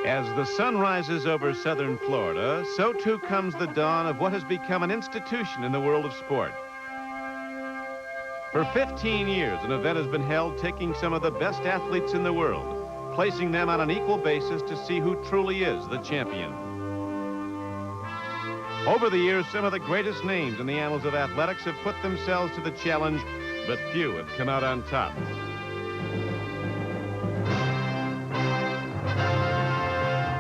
As the sun rises over southern Florida, so too comes the dawn of what has become an institution in the world of sport. For 15 years, an event has been held taking some of the best athletes in the world, placing them on an equal basis to see who truly is the champion. Over the years, some of the greatest names in the annals of athletics have put themselves to the challenge, but few have come out on top.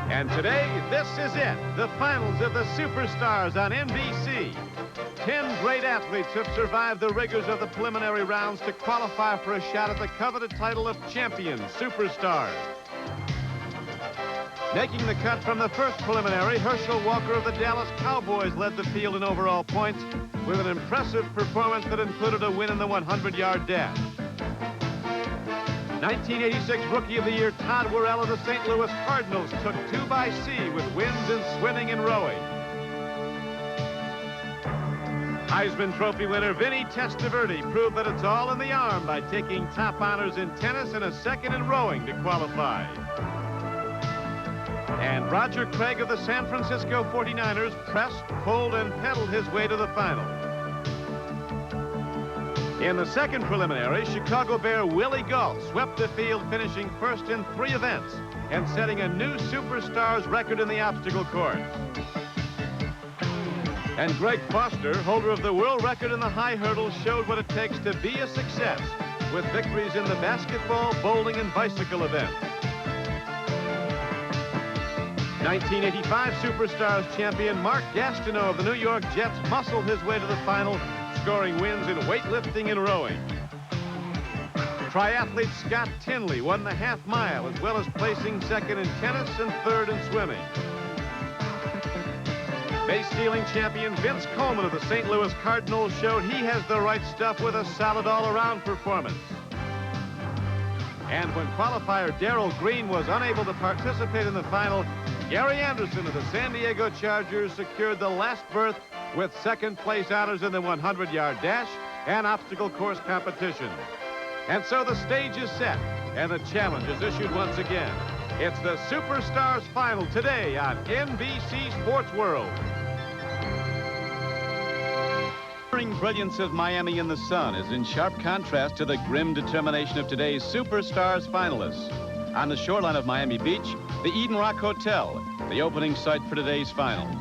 And today, this is it, the finals of the Superstars on NBC. 10 great athletes have survived the rigors of the preliminary rounds to qualify for a shot at the coveted title of champion Superstars. Making the cut from the first preliminary, Herschel Walker of the Dallas Cowboys led the field in overall points with an impressive performance that included a win in the 100-yard dash. 1986 Rookie of the Year Todd Worrell of the St. Louis Cardinals took 2 by sea with wins in swimming and rowing. Heisman Trophy winner Vinny Testaverde proved that it's all in the arm by taking top honors in tennis and a second in rowing to qualify. And Roger Craig of the San Francisco 49ers pressed, pulled, and pedaled his way to the final. In the second preliminary, Chicago Bear Willie Gault swept the field, finishing first in 3 events and setting a new Superstars record in the obstacle course. And Greg Foster, holder of the world record in the high hurdle, showed what it takes to be a success with victories in the basketball, bowling, and bicycle events. 1985 Superstars champion Mark Gastineau of the New York Jets muscled his way to the final, scoring wins in weightlifting and rowing. Triathlete Scott Tinley won the half-mile, as well as placing second in tennis and third in swimming. Base-stealing champion Vince Coleman of the St. Louis Cardinals showed he has the right stuff with a solid all-around performance. And when qualifier Darrell Green was unable to participate in the final, Gary Anderson of the San Diego Chargers secured the last berth with second-place honors in the 100-yard dash and obstacle course competition. And so the stage is set, and the challenge is issued once again. It's the Superstars final today on NBC Sports World. The brilliance of Miami in the sun is in sharp contrast to the grim determination of today's Superstars finalists. On the shoreline of Miami Beach, the Eden Rock Hotel, the opening site for today's finals.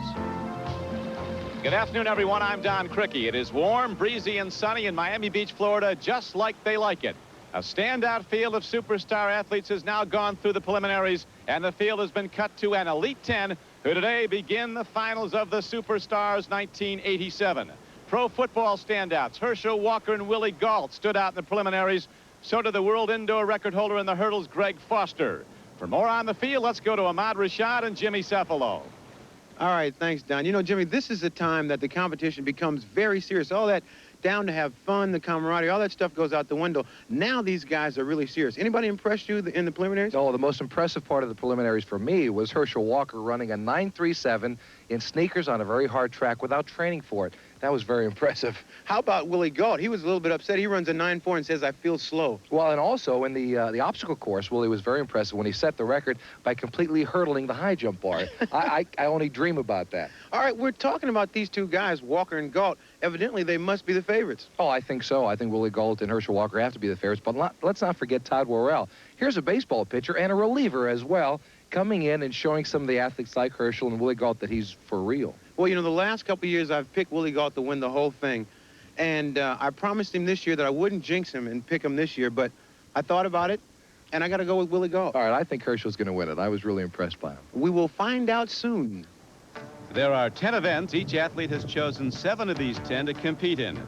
Good afternoon, everyone. I'm Don Crickey. It is warm, breezy, and sunny in Miami Beach, Florida, just like they like it. A standout field of superstar athletes has now gone through the preliminaries, and the field has been cut to an Elite 10, who today begin the finals of the Superstars 1987. Pro football standouts Herschel Walker and Willie Gault stood out in the preliminaries. So did the world indoor record holder in the hurdles, Greg Foster. For more on the field, let's go to Ahmad Rashad and Jimmy Cephalo. All right, thanks, Don. You know, Jimmy, this is the time that the competition becomes very serious. All that down to have fun, the camaraderie, all that stuff goes out the window. Now these guys are really serious. Anybody impressed you in the preliminaries? Oh, the most impressive part of the preliminaries for me was Herschel Walker running a 9.37 in sneakers on a very hard track without training for it. That was very impressive. How about Willie Gault? He was a little bit upset. He runs a 9.4 and says, I feel slow. Well, and also in the obstacle course, Willie was very impressive when he set the record by completely hurdling the high jump bar. I only dream about that. All right, we're talking about these two guys, Walker and Gault. Evidently, they must be the favorites. Oh, I think so. I think Willie Gault and Herschel Walker have to be the favorites. But let's not forget Todd Worrell. Here's a baseball pitcher and a reliever as well, coming in and showing some of the athletes like Herschel and Willie Gault that he's for real. Well, you know, the last couple of years, I've picked Willie Gault to win the whole thing. And I promised him this year that I wouldn't jinx him and pick him this year, but I thought about it, and I got to go with Willie Gault. All right, I think Herschel's going to win it. I was really impressed by him. We will find out soon. There are 10 events. Each athlete has chosen 7 of these 10 to compete in.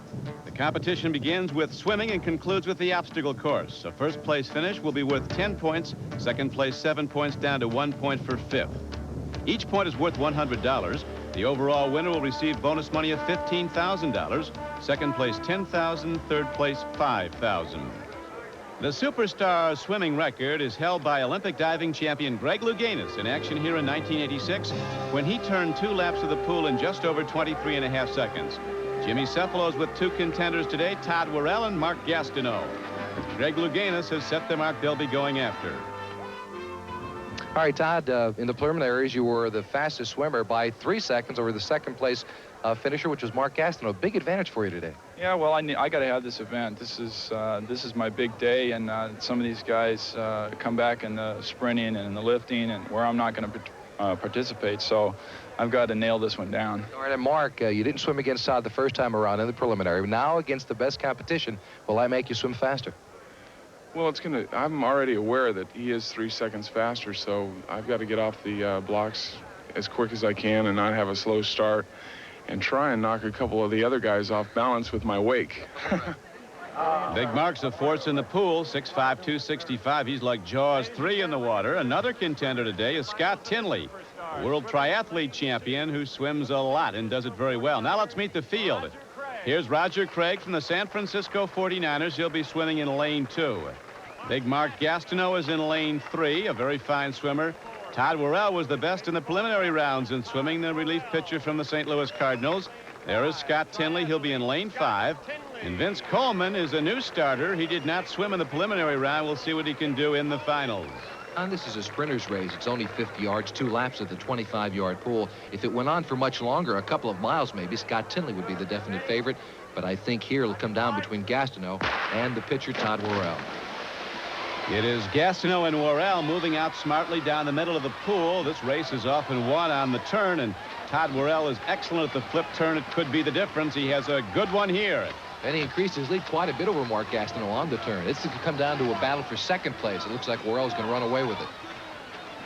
The competition begins with swimming and concludes with the obstacle course. A first-place finish will be worth 10 points, second place 7 points, down to 1 point for fifth. Each point is worth $100. The overall winner will receive bonus money of $15,000, second place $10,000, third place $5,000. The Superstar swimming record is held by Olympic diving champion Greg Louganis, in action here in 1986 when he turned 2 laps of the pool in just over 23.5 seconds. Jimmy Cephalo's with 2 contenders today, Todd Worrell and Mark Gastineau. Greg Louganis has set the mark they'll be going after. All right, Todd, in the preliminaries, you were the fastest swimmer by 3 seconds over the second-place finisher, which was Mark Gastineau. Big advantage for you today. Yeah, well, I got to have this event. This is my big day, and some of these guys come back in the sprinting and in the lifting, and where I'm not going to participate. So I've got to nail this one down. All right, and Mark, you didn't swim against Todd the first time around in the preliminary. Now against the best competition, will that make you swim faster? Well, I'm already aware that he is 3 seconds faster, so I've got to get off the blocks as quick as I can and not have a slow start and try and knock a couple of the other guys off balance with my wake. Big Mark's a force in the pool, 6'5", 265. He's like Jaws 3 in the water. Another contender today is Scott Tinley, a world triathlete champion who swims a lot and does it very well. Now let's meet the field. Here's Roger Craig from the San Francisco 49ers. He'll be swimming in lane 2. Big Mark Gastineau is in lane 3, a very fine swimmer. Todd Worrell was the best in the preliminary rounds in swimming, the relief pitcher from the St. Louis Cardinals. There is Scott Tinley. He'll be in lane 5. And Vince Coleman is a new starter. He did not swim in the preliminary round. We'll see what he can do in the finals. And this is a sprinter's race. It's only 50 yards, 2 laps at the 25-yard pool. If it went on for much longer, a couple of miles maybe, Scott Tinley would be the definite favorite. But I think here it'll come down between Gastineau and the pitcher, Todd Worrell. It is Gastineau and Worrell moving out smartly down the middle of the pool. This race is often won on the turn, and Todd Worrell is excellent at the flip turn. It could be the difference. He has a good one here. And he increased his lead quite a bit over Mark Gastineau on the turn. It's going to come down to a battle for second place. It looks like Worrell's going to run away with it.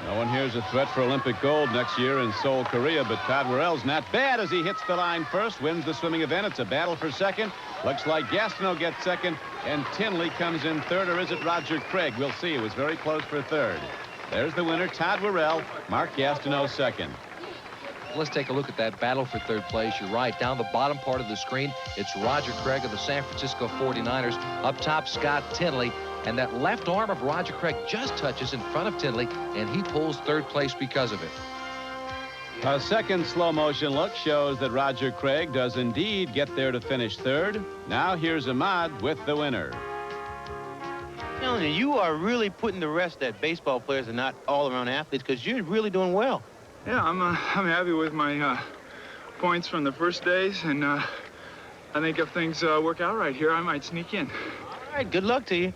No one here's a threat for Olympic gold next year in Seoul, Korea, but Todd Worrell's not bad as he hits the line first, wins the swimming event. It's a battle for second. Looks like Gastineau gets second, and Tinley comes in third, or is it Roger Craig? We'll see. It was very close for third. There's the winner, Todd Worrell, Mark Gastineau second. Let's take a look at that battle for third place. You're right. Down the bottom part of the screen, it's Roger Craig of the San Francisco 49ers. Up top, Scott Tinley. And that left arm of Roger Craig just touches in front of Tinley, and he pulls third place because of it. A second slow motion look shows that Roger Craig does indeed get there to finish third. Now here's Ahmad with the winner. Telling you, you are really putting the rest that baseball players are not all-around athletes, because you're really doing well. Yeah, I'm happy with my points from the first days, and I think if things work out right here, I might sneak in. All right, good luck to you.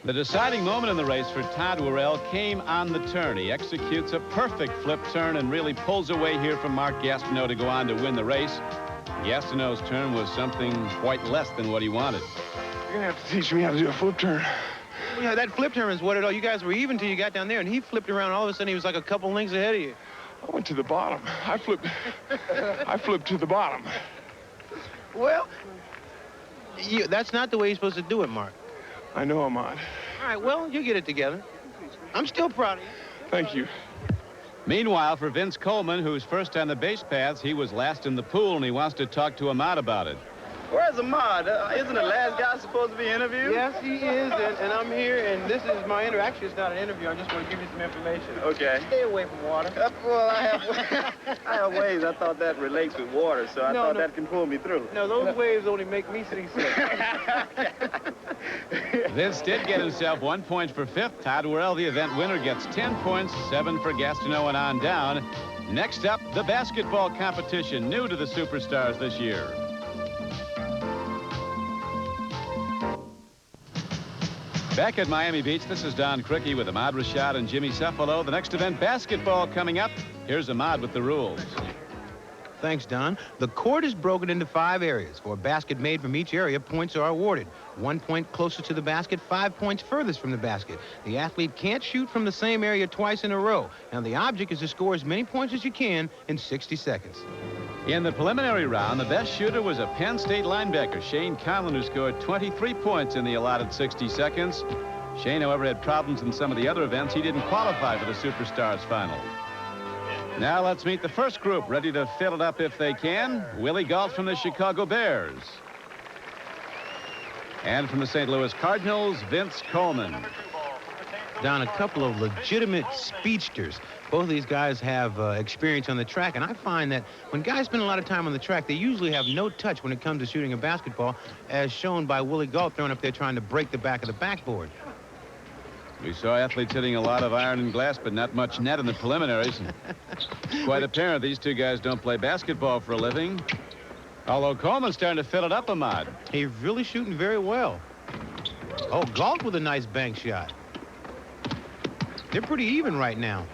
The deciding moment in the race for Todd Worrell came on the turn. He executes a perfect flip turn and really pulls away here from Mark Gastineau to go on to win the race. Gastineau's turn was something quite less than what he wanted. You're going to have to teach me how to do a flip turn. Yeah, that flip turn is what it all. You guys were even till you got down there, and he flipped around. All of a sudden, he was like a couple lengths ahead of you. I went to the bottom. I flipped to the bottom. Well, that's not the way you're supposed to do it, Mark. I know, Ahmad. All right, well, you get it together. I'm still proud of you. Thank you. Meanwhile, for Vince Coleman, who's first on the base paths, he was last in the pool, and he wants to talk to Ahmad about it. Where's Ahmad? Isn't the last guy supposed to be interviewed? Yes, he is, and I'm here, and this is my interview. Actually, it's not an interview. I just want to give you some information. Okay. Stay away from water. Well, I have waves. I thought that relates with water, so I thought that can pull me through. No, those waves only make me seasick. Vince did get himself 1 point for fifth. Todd Worrell, the event winner, gets 10 points, 7 for Gastineau and on down. Next up, the basketball competition, new to the Superstars this year. Back at Miami Beach, this is Don Crickey with Ahmad Rashad and Jimmy Cephalo. The next event, basketball, coming up. Here's Ahmad with the rules. Thanks, Don. The court is broken into 5 areas. For a basket made from each area, points are awarded. 1 point closest to the basket, 5 points furthest from the basket. The athlete can't shoot from the same area twice in a row. Now, the object is to score as many points as you can in 60 seconds. In the preliminary round, the best shooter was a Penn State linebacker, Shane Conlon, who scored 23 points in the allotted 60 seconds. Shane, however, had problems in some of the other events. He didn't qualify for the Superstars final. Now let's meet the first group, ready to fill it up if they can. Willie Gault from the Chicago Bears. And from the St. Louis Cardinals, Vince Coleman. Don, a couple of legitimate speedsters. Both of these guys have experience on the track, and I find that when guys spend a lot of time on the track, they usually have no touch when it comes to shooting a basketball, as shown by Willie Gault throwing up there trying to break the back of the backboard. We saw athletes hitting a lot of iron and glass, but not much net in the preliminaries. It's quite apparent these two guys don't play basketball for a living. Although Coleman's starting to fill it up a mod. He's really shooting very well. Oh, Gault with a nice bank shot. They're pretty even right now.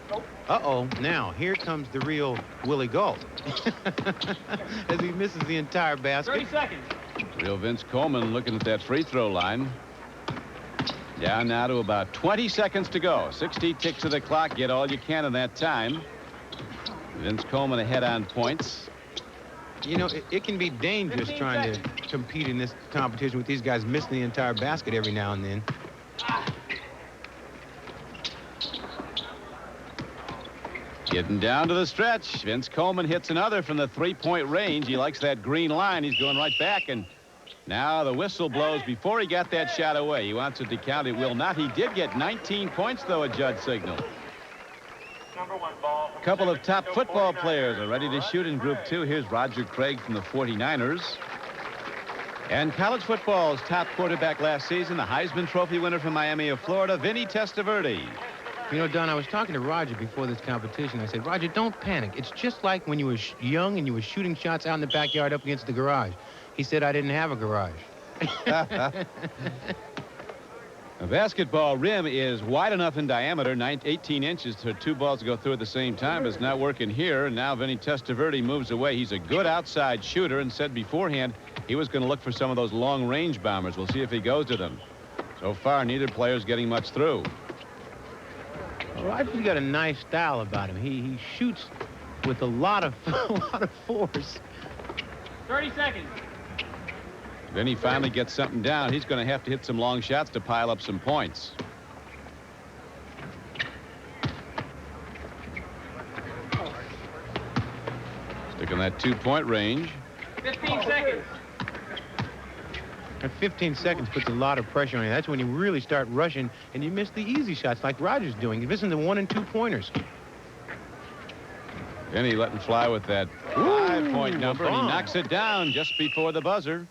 Uh-oh, now here comes the real Willie Gault. As he misses the entire basket. 30 seconds. Real Vince Coleman looking at that free throw line. Down now to about 20 seconds to go. 60 ticks of the clock. Get all you can in that time. Vince Coleman ahead on points. You know, it can be dangerous trying to compete in this competition with these guys missing the entire basket every now and then. Getting down to the stretch. Vince Coleman hits another from the three-point range. He likes that green line. He's going right back, and now the whistle blows before he got that shot away. He wants it to count. It will not. He did get 19 points, though, a judge signal. A couple of top football players are ready to shoot in Group 2. Here's Roger Craig from the 49ers. And college football's top quarterback last season, the Heisman Trophy winner from Miami of Florida, Vinny Testaverde. You know, Don, I was talking to Roger before this competition. I said, Roger, don't panic. It's just like when you were young and you were shooting shots out in the backyard up against the garage. He said I didn't have a garage. A basketball rim is wide enough in diameter, 18 inches, for two balls to go through at the same time. It's not working here, and now Vinny Testaverde moves away. He's a good outside shooter and said beforehand he was going to look for some of those long-range bombers. We'll see if he goes to them. So far, neither player's getting much through. Roger's got a nice style about him. He shoots with a lot of force. 30 seconds. Then he finally gets something down. He's going to have to hit some long shots to pile up some points. Stick in that two-point range. 15 seconds. And 15 seconds puts a lot of pressure on you. That's when you really start rushing, and you miss the easy shots like Roger's doing. He's missing the 1- and 2-pointers. Vinny letting fly with that 5-point number, and he knocks it down just before the buzzer.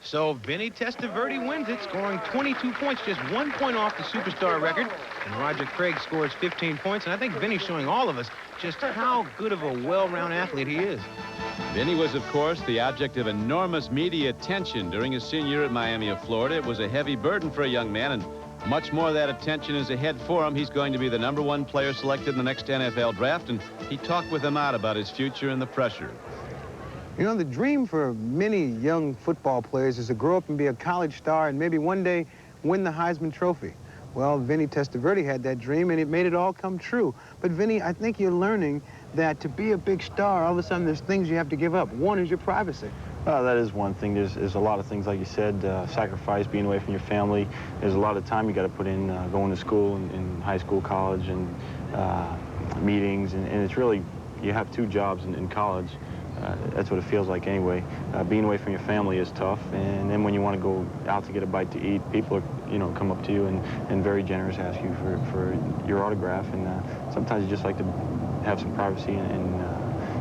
So Vinny Testaverde wins it, scoring 22 points, just 1 point off the superstar record. And Roger Craig scores 15 points. And I think Vinny's showing all of us just how good of a well-rounded athlete he is. Vinny was, of course, the object of enormous media attention during his senior year at Miami of Florida. It was a heavy burden for a young man, and much more of that attention is ahead for him. He's going to be the #1 player selected in the next NFL draft, and he talked with him out about his future and the pressure. You know, the dream for many young football players is to grow up and be a college star and maybe one day win the Heisman Trophy. Well, Vinny Testaverde had that dream, and it made it all come true. But, Vinny, I think you're learning that to be a big star, all of a sudden there's things you have to give up. One is your privacy. That is one thing. There's a lot of things, like you said, sacrifice, being away from your family. There's a lot of time you got to put in going to school in high school, college, and meetings. And it's really, you have 2 jobs in college. That's what it feels like anyway. Being away from your family is tough, and then when you want to go out to get a bite to eat, people are, come up to you and very generous, ask you for your autograph, and sometimes you just like to have some privacy and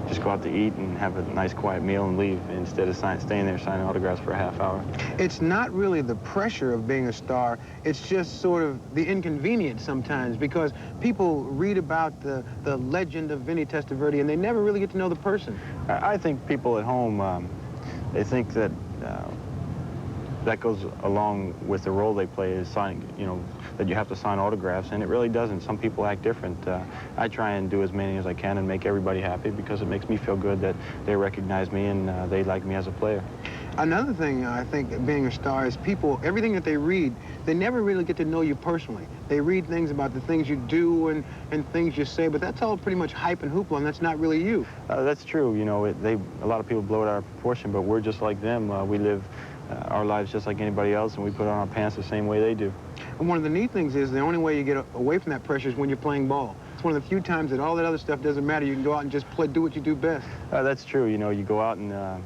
just go out to eat and have a nice quiet meal and leave instead of staying there signing autographs for a half hour. It's not really the pressure of being a star. It's just sort of the inconvenience sometimes, because people read about the legend of Vinny Testaverde and they never really get to know the person. I think people at home, they think that that goes along with the role they play is signing, that you have to sign autographs, and it really doesn't. Some people act different. I try and do as many as I can and make everybody happy, because it makes me feel good that they recognize me and they like me as a player. Another thing I think being a star is people, everything that they read, they never really get to know you personally. They read things about the things you do and things you say, but that's all pretty much hype and hoopla, and that's not really you. That's true. A lot of people blow it out of proportion, but we're just like them. We live our lives just like anybody else, and we put on our pants the same way they do. And one of the neat things is the only way you get away from that pressure is when you're playing ball. It's one of the few times that all that other stuff doesn't matter. You can go out and just do what you do best. That's true. You go out and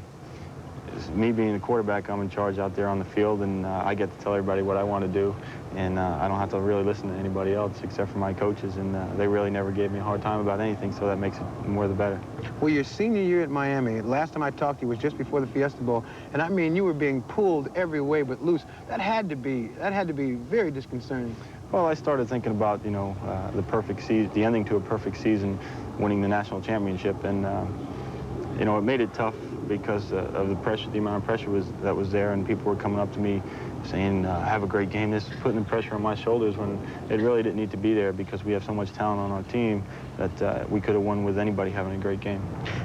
me being the quarterback, I'm in charge out there on the field, and I get to tell everybody what I want to do, and I don't have to really listen to anybody else except for my coaches, and they really never gave me a hard time about anything, so that makes it more the better. Well, your senior year at Miami, last time I talked to you was just before the Fiesta Bowl, and I mean, you were being pulled every way but loose. That had to be very disconcerting. Well, I started thinking about, the perfect season, the ending to a perfect season, winning the national championship, and it made it tough because of the pressure, the amount of pressure that was there, and people were coming up to me saying, have a great game. This is putting the pressure on my shoulders when it really didn't need to be there because we have so much talent on our team that we could have won with anybody having a great game.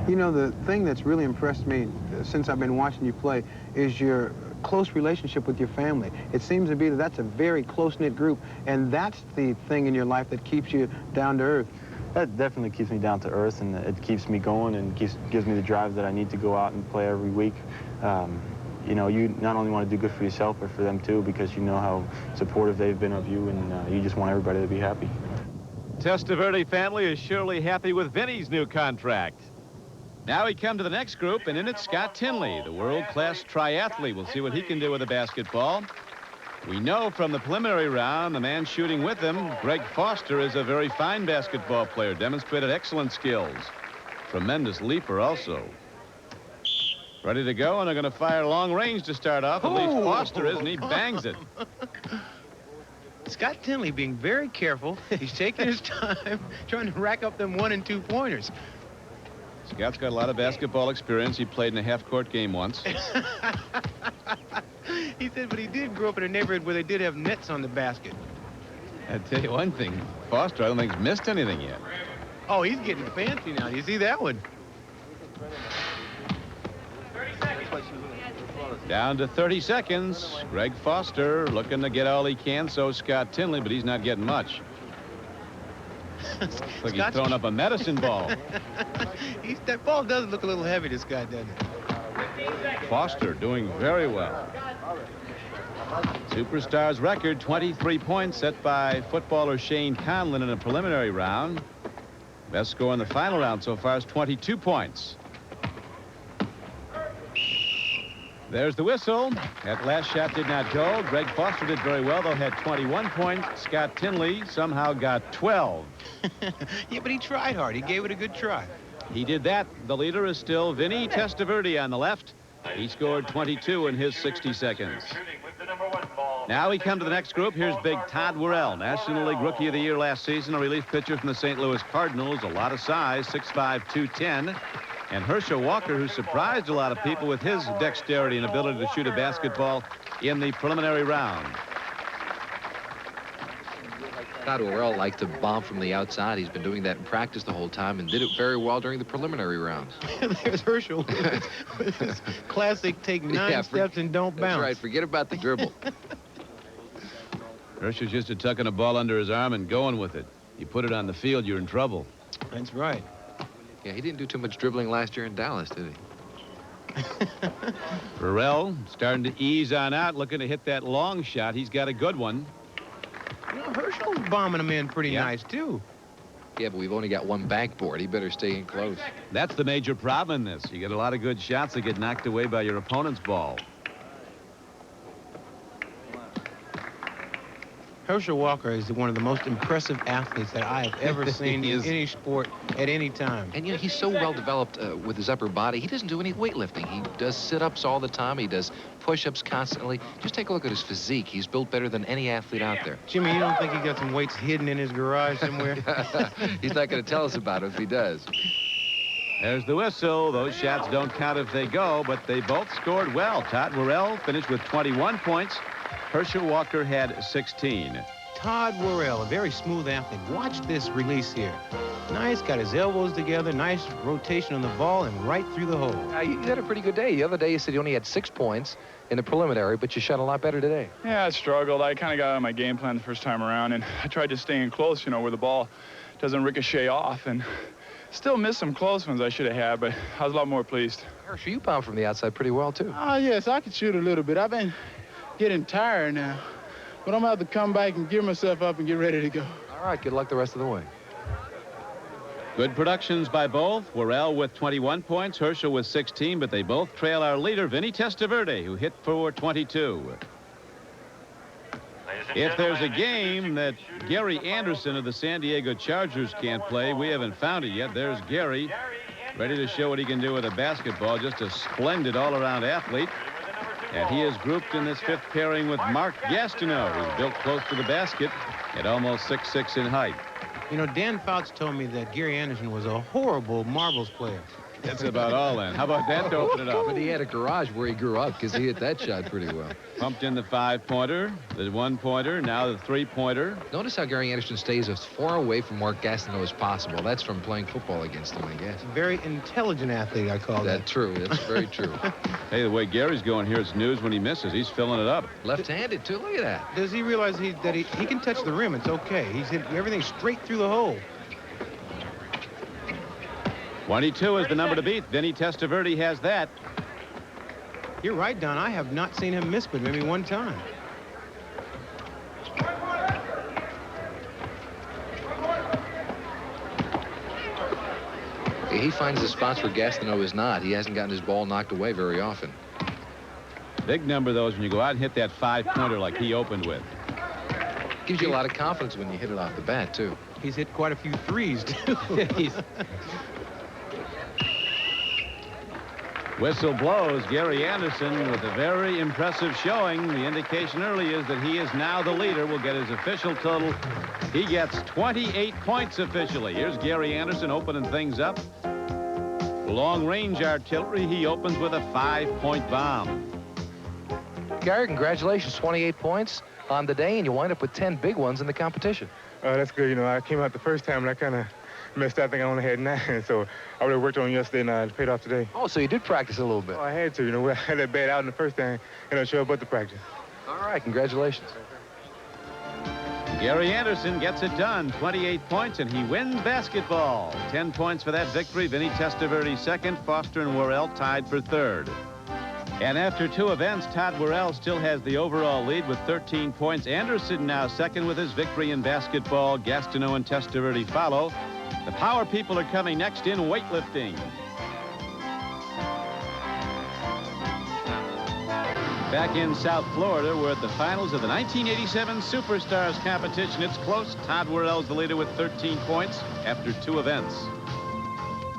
The thing that's really impressed me since I've been watching you play is your close relationship with your family. It seems to be that that's a very close-knit group, and that's the thing in your life that keeps you down to earth. That definitely keeps me down to earth, and it keeps me going and gives me the drive that I need to go out and play every week. You not only want to do good for yourself, but for them too, because you know how supportive they've been of you, and you just want everybody to be happy. Testaverde family is surely happy with Vinny's new contract. Now we come to the next group, and in it, Scott Tinley, the world-class triathlete. We'll see what he can do with a basketball. We know from the preliminary round, the man shooting with him, Greg Foster, is a very fine basketball player, demonstrated excellent skills. Tremendous leaper also. Ready to go, and they're going to fire long range to start off. At least Foster is, and he bangs it. Scott Tinley being very careful. He's taking his time, trying to rack up them 1- and 2-pointers. Scott's got a lot of basketball experience. He played in a half-court game once. He said, but he did grow up in a neighborhood where they did have nets on the basket. I'll tell you one thing. Foster, I don't think he's missed anything yet. Oh, he's getting fancy now. You see that one? Down to 30 seconds. Greg Foster looking to get all he can, so Scott Tinley, but he's not getting much. Looks like he's throwing up a medicine ball. That ball does look a little heavy to Scott, doesn't it? Foster doing very well. Superstars record, 23 points set by footballer Shane Conlon in a preliminary round. Best score in the final round so far is 22 points. There's the whistle. That last shot did not go. Greg Foster did very well, though, had 21 points. Scott Tinley somehow got 12. Yeah, but he tried hard. He gave it a good try. He did that. The leader is still Vinny Testaverde on the left. He scored 22 in his 60 seconds. Now we come to the next group. Here's big Todd Worrell, National League Rookie of the Year last season, a relief pitcher from the St. Louis Cardinals, a lot of size, 6'5", 210. And Herschel Walker, who surprised a lot of people with his dexterity and ability to shoot a basketball in the preliminary round. Todd Worrell likes to bomb from the outside. He's been doing that in practice the whole time and did it very well during the preliminary rounds. There's Herschel with his classic take 9 steps and don't bounce. That's right. Forget about the dribble. Herschel's used to tucking a ball under his arm and going with it. You put it on the field, you're in trouble. That's right. Yeah, he didn't do too much dribbling last year in Dallas, did he? Worrell starting to ease on out, looking to hit that long shot. He's got a good one. Herschel's bombing him in pretty nice, too. Yeah, but we've only got one backboard. He better stay in close. That's the major problem in this. You get a lot of good shots that get knocked away by your opponent's ball. Herschel Walker is one of the most impressive athletes that I have ever seen in any sport at any time. And, he's so well developed with his upper body. He doesn't do any weightlifting. He does sit-ups all the time. He does push-ups constantly. Just take a look at his physique. He's built better than any athlete out there. Jimmy, you don't think he got some weights hidden in his garage somewhere? He's not going to tell us about it if he does. There's the whistle. Those shots don't count if they go, but they both scored well. Todd Worrell finished with 21 points. Herschel Walker had 16. Todd Worrell, a very smooth athlete. Watch this release here. Nice, got his elbows together, nice rotation on the ball, and right through the hole. You had a pretty good day. The other day you said you only had 6 points in the preliminary, but you shot a lot better today. Yeah, I struggled. I kind of got out of my game plan the first time around, and I tried to stay in close, where the ball doesn't ricochet off, and still missed some close ones I should have had, but I was a lot more pleased. Herschel, you bombed from the outside pretty well, too. Yes, I could shoot a little bit. I've been getting tired now, but I'm going to have to come back and gear myself up and get ready to go. All right, good luck the rest of the way. Good productions by both. Worrell with 21 points, Herschel with 16, but they both trail our leader, Vinny Testaverde, who hit for 22. If there's a game that Gary Anderson of the San Diego Chargers can't play, we haven't found it yet. There's Gary, ready to show what he can do with a basketball. Just a splendid all-around athlete. And he is grouped in this fifth pairing with Mark Gastineau, who's built close to the basket. At almost 6'6" in height. You know, Dan Fouts told me that Gary Anderson was a horrible marbles player. That's about all then. How about that to open it up? But he had a garage where he grew up because he hit that shot pretty well. Pumped in the 5-pointer, the 1-pointer, now the 3-pointer. Notice how Gary Anderson stays as far away from Mark Gastineau as possible. That's from playing football against him, I guess. Very intelligent athlete, I call that. That's true. That's very true. Hey, the way Gary's going here, it's news when he misses. He's filling it up. Left-handed, too. Look at that. Does he realize that he can touch the rim? It's okay. He's hit everything straight through the hole. 22 is the number to beat. Vinny Testaverde has that. You're right, Don. I have not seen him miss but maybe one time. He finds the spots where Gastineau is not. He hasn't gotten his ball knocked away very often. Big number, though, is when you go out and hit that 5-pointer like he opened with. Gives you a lot of confidence when you hit it off the bat, too. He's hit quite a few threes, too. Whistle blows. Gary Anderson with a very impressive showing. The indication early is that he is now the leader. We'll get his official total. He gets 28 points officially. Here's Gary Anderson opening things up. Long-range artillery. He opens with a 5-point bomb. Gary, congratulations. 28 points on the day, and you wind up with 10 big ones in the competition. That's good. You know, I came out the first time, and I kind of messed up. I think I only had 9, so I really worked on yesterday, and it paid off today. Oh, so you did practice a little bit. Oh, I had to. You know, I had that bad out in the first time, and I showed up at the practice. All right, congratulations. Gary Anderson gets it done. 28 points, and he wins basketball. 10 points for that victory. Vinny Testaverde second. Foster and Worrell tied for third. And after 2 events, Todd Worrell still has the overall lead with 13 points. Anderson now second with his victory in basketball. Gastineau and Testaverde follow. The power people are coming next in weightlifting. Back in South Florida, we're at the finals of the 1987 Superstars competition. It's close. Todd Worrell's the leader with 13 points after 2 events.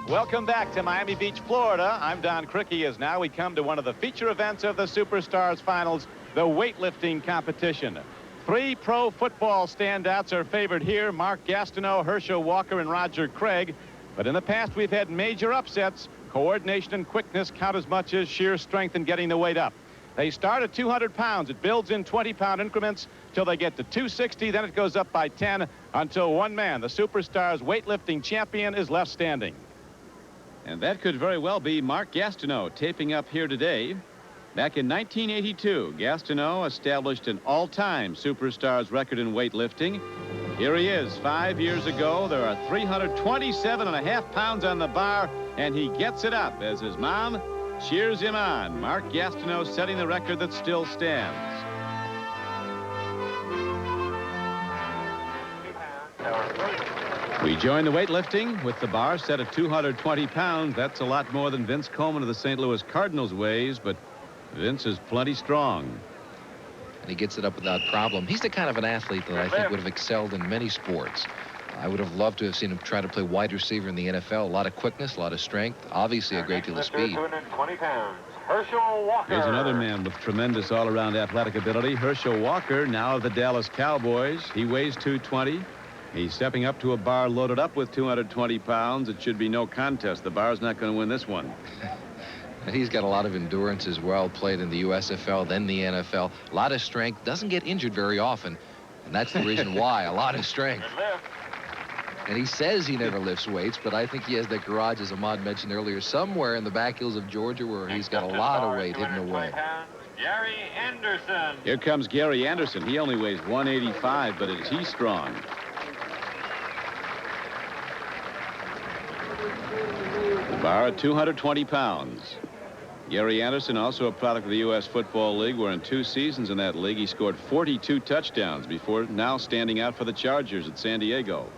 Welcome back to Miami Beach, Florida. I'm Don Crickey, as now we come to one of the feature events of the Superstars finals, the weightlifting competition. 3 pro football standouts are favored here: Mark Gastineau, Herschel Walker, and Roger Craig. But in the past, we've had major upsets. Coordination and quickness count as much as sheer strength in getting the weight up. They start at 200 pounds. It builds in 20-pound increments till they get to 260. Then it goes up by 10 until one man, the Superstars weightlifting champion, is left standing. And that could very well be Mark Gastineau taping up here today. Back in 1982, Gastineau established an all-time Superstars record in weightlifting. Here he is 5 years ago. There are 327.5 pounds on the bar, and he gets it up as his mom cheers him on. Mark Gastineau setting the record that still stands. We join the weightlifting with the bar set at 220 pounds. That's a lot more than Vince Coleman of the St. Louis Cardinals weighs, but Vince is plenty strong. And he gets it up without problem. He's the kind of an athlete that I think would have excelled in many sports. I would have loved to have seen him try to play wide receiver in the NFL. A lot of quickness, a lot of strength, obviously a great deal of speed. 220 pounds. Herschel Walker. Here's another man with tremendous all-around athletic ability. Herschel Walker, now of the Dallas Cowboys. He weighs 220. He's stepping up to a bar loaded up with 220 pounds. It should be no contest. The bar's not going to win this one. And he's got a lot of endurance as well. Played in the USFL, then the NFL. A lot of strength. Doesn't get injured very often. And that's the reason why. A lot of strength. And he says he never lifts weights, but I think he has that garage, as Ahmad mentioned earlier, somewhere in the back hills of Georgia where he's got a lot of weight hidden away. Gary Anderson. Here comes Gary Anderson. He only weighs 185, but he's strong. The bar at 220 pounds. Gary Anderson, also a product of the U.S. Football League, where in 2 seasons in that league he scored 42 touchdowns before now standing out for the Chargers at San Diego.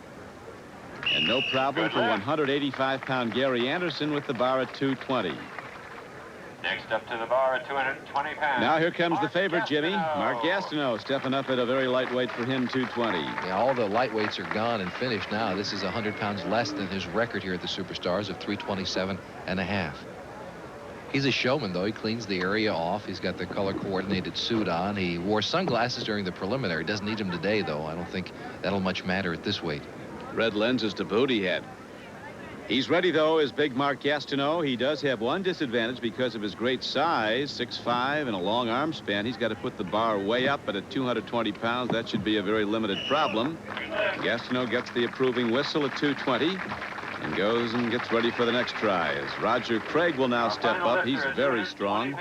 And no problem for 185-pound Gary Anderson with the bar at 220. Next up to the bar at 220 pounds. Now here comes the favorite, Jimmy. Mark Gastineau stepping up at a very lightweight for him, 220. Yeah, all the lightweights are gone and finished now. This is 100 pounds less than his record here at the Superstars of 327.5. He's a showman, though. He cleans the area off. He's got the color-coordinated suit on. He wore sunglasses during the preliminary. Doesn't need them today, though. I don't think that'll much matter at this weight. Red lenses to boot he had. He's ready, though, is big Mark Gastineau. He does have one disadvantage because of his great size, 6'5", and a long arm span. He's got to put the bar way up, but at 220 pounds, that should be a very limited problem. Gastineau gets the approving whistle at 220 and goes and gets ready for the next try. As Roger Craig will now step up. He's very strong.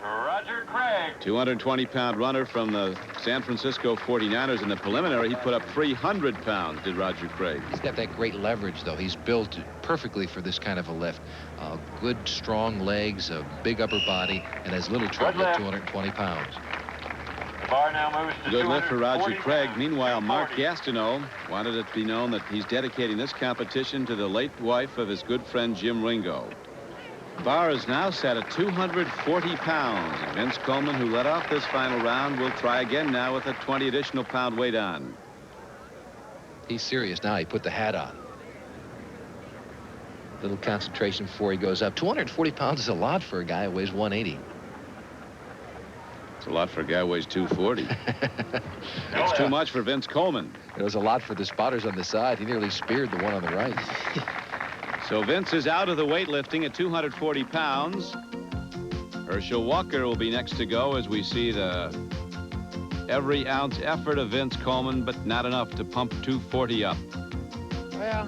Roger Craig. 220-pound runner from the San Francisco 49ers. In the preliminary, he put up 300 pounds, did Roger Craig. He's got that great leverage, though. He's built perfectly for this kind of a lift. Good, strong legs, a big upper body, and has little trouble at 220 pounds. The bar now moves to Good lift for Roger Craig. pounds. Meanwhile, Mark Gastineau wanted it to be known that he's dedicating this competition to the late wife of his good friend Jim Ringo. Bar is now set at 240 pounds. Vince Coleman, who led off this final round, will try again now with a 20 additional pound weight on. He's serious now. He put the hat on. Little concentration before he goes up. 240 pounds is a lot for a guy who weighs 180. It's a lot for a guy who weighs 240. It's too much for Vince Coleman. It was a lot for the spotters on the side. He nearly speared the one on the right. So Vince is out of the weightlifting at 240 pounds. Herschel Walker will be next to go as we see the every ounce effort of Vince Coleman, but not enough to pump 240 up. Well,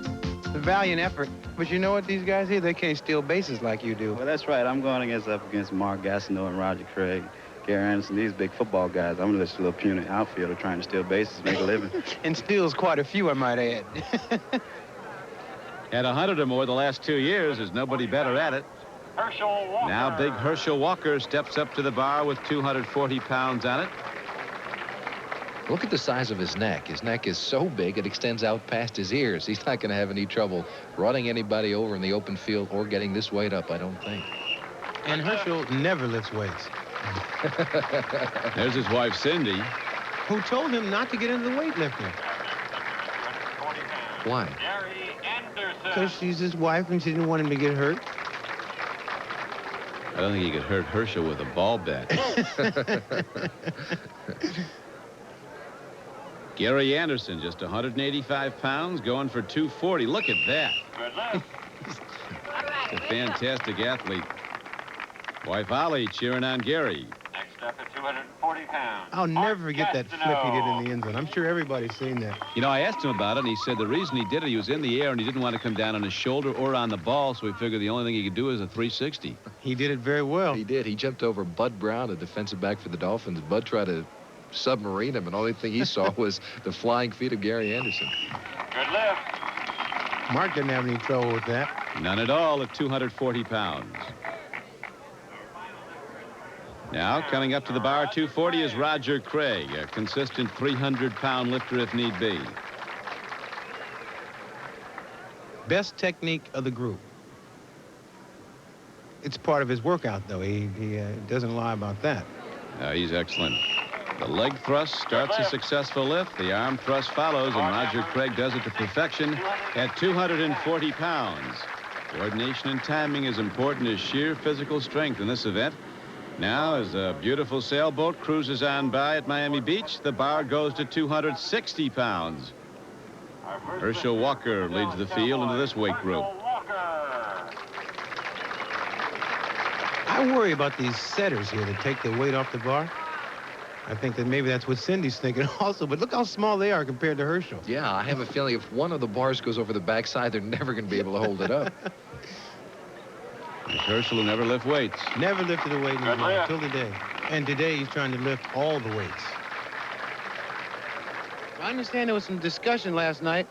the valiant effort. But you know what, these guys here, they can't steal bases like you do. Well, that's right. I'm going up against Mark Gastineau and Roger Craig, Gary Anderson, these big football guys. I'm just a little puny outfielder trying to steal bases, make a living. And steals quite a few, I might add. Had 100 or more the last 2 years. There's nobody better at it. Herschel Walker. Now big Herschel Walker steps up to the bar with 240 pounds on it. Look at the size of his neck. His neck is so big it extends out past his ears. He's not going to have any trouble running anybody over in the open field or getting this weight up, I don't think. And Herschel never lifts weights. There's his wife, Cindy. Who told him not to get into the weightlifting? Why? Because she's his wife and she didn't want him to get hurt. I don't think he could hurt Herschel with a ball bat. Gary Anderson, just 185 pounds, going for 240. Look at that. A fantastic athlete. Wife Ollie cheering on Gary. Next up at 240 pounds. I'll never forget that flip he did in the end zone. I'm sure everybody's seen that. You know, I asked him about it, and he said the reason he did it, he was in the air, and he didn't want to come down on his shoulder or on the ball, so he figured the only thing he could do is a 360. He did it very well. He did. He jumped over Bud Brown, a defensive back for the Dolphins. Bud tried to submarine him, and the only thing he saw was the flying feet of Gary Anderson. Good lift. Mark didn't have any trouble with that. None at all at 240 pounds. Now, coming up to the bar, 240 is Roger Craig, a consistent 300-pound lifter if need be. Best technique of the group. It's part of his workout, though. He doesn't lie about that. He's excellent. The leg thrust starts a successful lift. The arm thrust follows, and Roger Craig does it to perfection at 240 pounds. Coordination and timing is important as sheer physical strength in this event. Now, as a beautiful sailboat cruises on by at Miami Beach, the bar goes to 260 pounds. Herschel Walker leads the field into this weight group. I worry about these setters here that take the weight off the bar. I think that maybe that's what Cindy's thinking also, but look how small they are compared to Herschel. Yeah, I have a feeling if one of the bars goes over the backside, they're never going to be able to hold it up. Herschel will never lift weights. Never lifted a weight in his life until today. And today he's trying to lift all the weights. I understand there was some discussion last night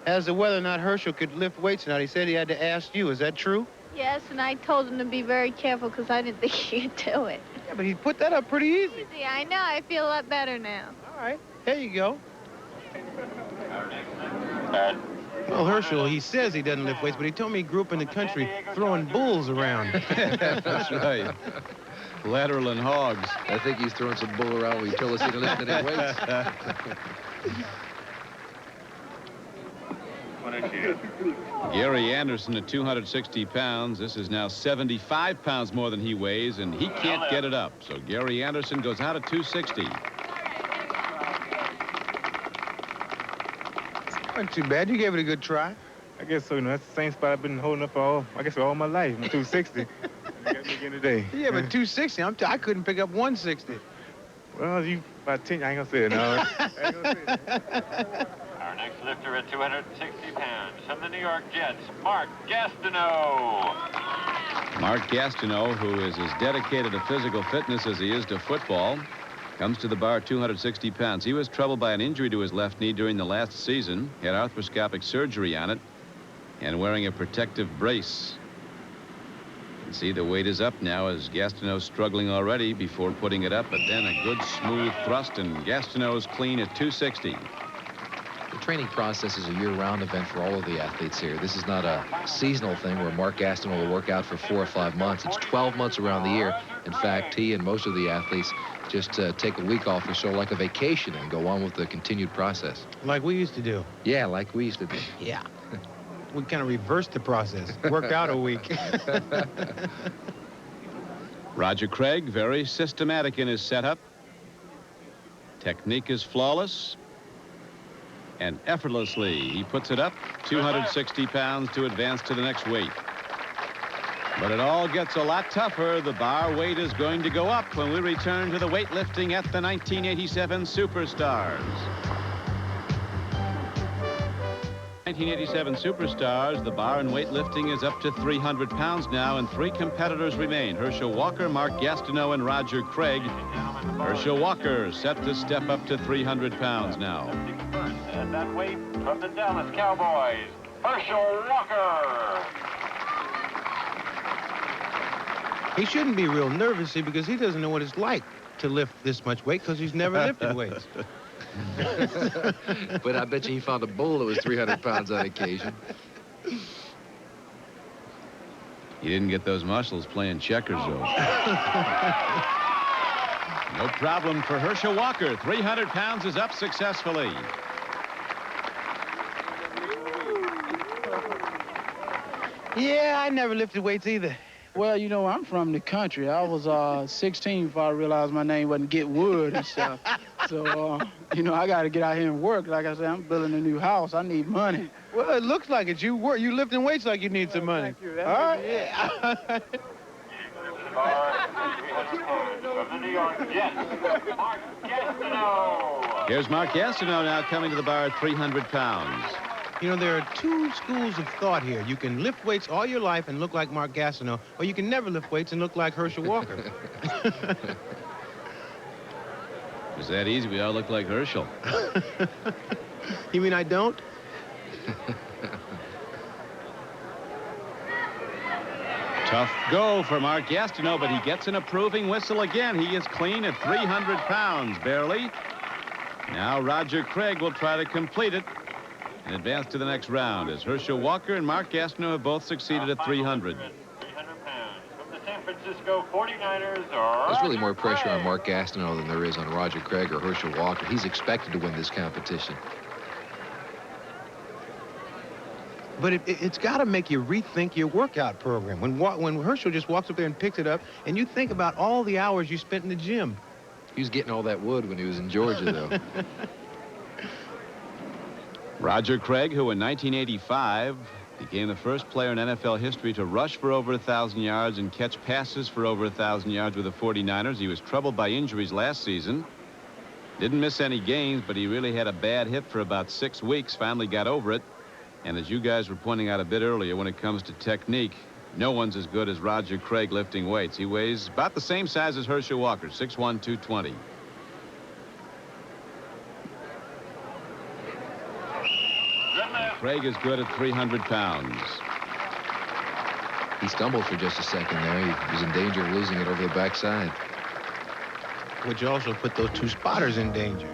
as to whether or not Herschel could lift weights tonight. He said he had to ask you. Is that true? Yes, and I told him to be very careful because I didn't think he could do it. Yeah, but he put that up pretty easy. Easy, I know. I feel a lot better now. All right. There you go. Well, Herschel, he says he doesn't lift weights, but he told me he grew up in the country throwing bulls around. That's right. Lateral and hogs. I think he's throwing some bull around when he told us he didn't lift any weights. Gary Anderson at 260 pounds. This is now 75 pounds more than he weighs, and he can't get it up. So Gary Anderson goes out at 260. Wasn't too bad. You gave it a good try. I guess so. You know, that's the same spot I've been holding up all my life. I'm 260. You got me again today. Yeah, but 260. I couldn't pick up 160. Well, you about 10. I ain't gonna say it now. I ain't gonna say it. Our next lifter at 260 pounds from the New York Jets, Mark Gastineau. Mark Gastineau, who is as dedicated to physical fitness as he is to football, comes to the bar at 260 pounds. He was troubled by an injury to his left knee during the last season. He had arthroscopic surgery on it and wearing a protective brace. See, the weight is up now as Gastineau's struggling already before putting it up, but then a good smooth thrust, and Gastineau's clean at 260. The training process is a year-round event for all of the athletes here. This is not a seasonal thing where Mark Gastineau will work out for 4 or 5 months. It's 12 months around the year. In fact, he and most of the athletes just take a week off or so, like a vacation, and go on with the continued process. Like we used to do. Yeah, like we used to do. Yeah. We kind of reversed the process. Worked out a week. Roger Craig, very systematic in his setup. Technique is flawless. And effortlessly, he puts it up, 260 pounds to advance to the next weight. But it all gets a lot tougher. The bar weight is going to go up when we return to the weightlifting at the 1987 Superstars. 1987 Superstars, the bar in weightlifting is up to 300 pounds now, and 3 competitors remain: Herschel Walker, Mark Gastineau, and Roger Craig. Herschel Walker set to step up to 300 pounds now. And that weight from the Dallas Cowboys, Herschel Walker. He shouldn't be real nervous, see, because he doesn't know what it's like to lift this much weight because he's never lifted weights. But I bet you he found a bull that was 300 pounds on occasion. You didn't get those muscles playing checkers, though. No problem for Herschel Walker. 300 pounds is up successfully. Yeah, I never lifted weights either. Well, you know, I'm from the country. I was 16 before I realized my name wasn't Get Wood and stuff. So, you know, I got to get out here and work. Like I said, I'm building a new house. I need money. Well, it looks like it. You lifting weights like you need some money. Thank you. All right. Yeah. From the New York Jets, Mark Gastineau. Here's Mark Gastineau now coming to the bar at 300 pounds. You know, there are 2 schools of thought here. You can lift weights all your life and look like Mark Gastineau, or you can never lift weights and look like Herschel Walker. It's that easy. We all look like Herschel. You mean I don't? Tough go for Mark Gastineau, but he gets an approving whistle again. He is clean at 300 pounds, barely. Now Roger Craig will try to complete it and advance to the next round, as Herschel Walker and Mark Gastineau have both succeeded at 300. 300 pounds from the San Francisco 49ers. There's really more pressure on Mark Gastineau than there is on Roger Craig or Herschel Walker. He's expected to win this competition. But it's got to make you rethink your workout program. When Herschel just walks up there and picks it up, and you think about all the hours you spent in the gym. He was getting all that wood when he was in Georgia, though. Roger Craig, who in 1985 became the first player in NFL history to rush for over 1,000 yards and catch passes for over 1,000 yards with the 49ers. He was troubled by injuries last season. Didn't miss any games, but he really had a bad hip for about 6 weeks, finally got over it. And as you guys were pointing out a bit earlier, when it comes to technique, no one's as good as Roger Craig lifting weights. He weighs about the same size as Herschel Walker, 6'1", 220. Craig is good at 300 pounds. He stumbled for just a second there. He was in danger of losing it over the backside. Which also put those 2 spotters in danger.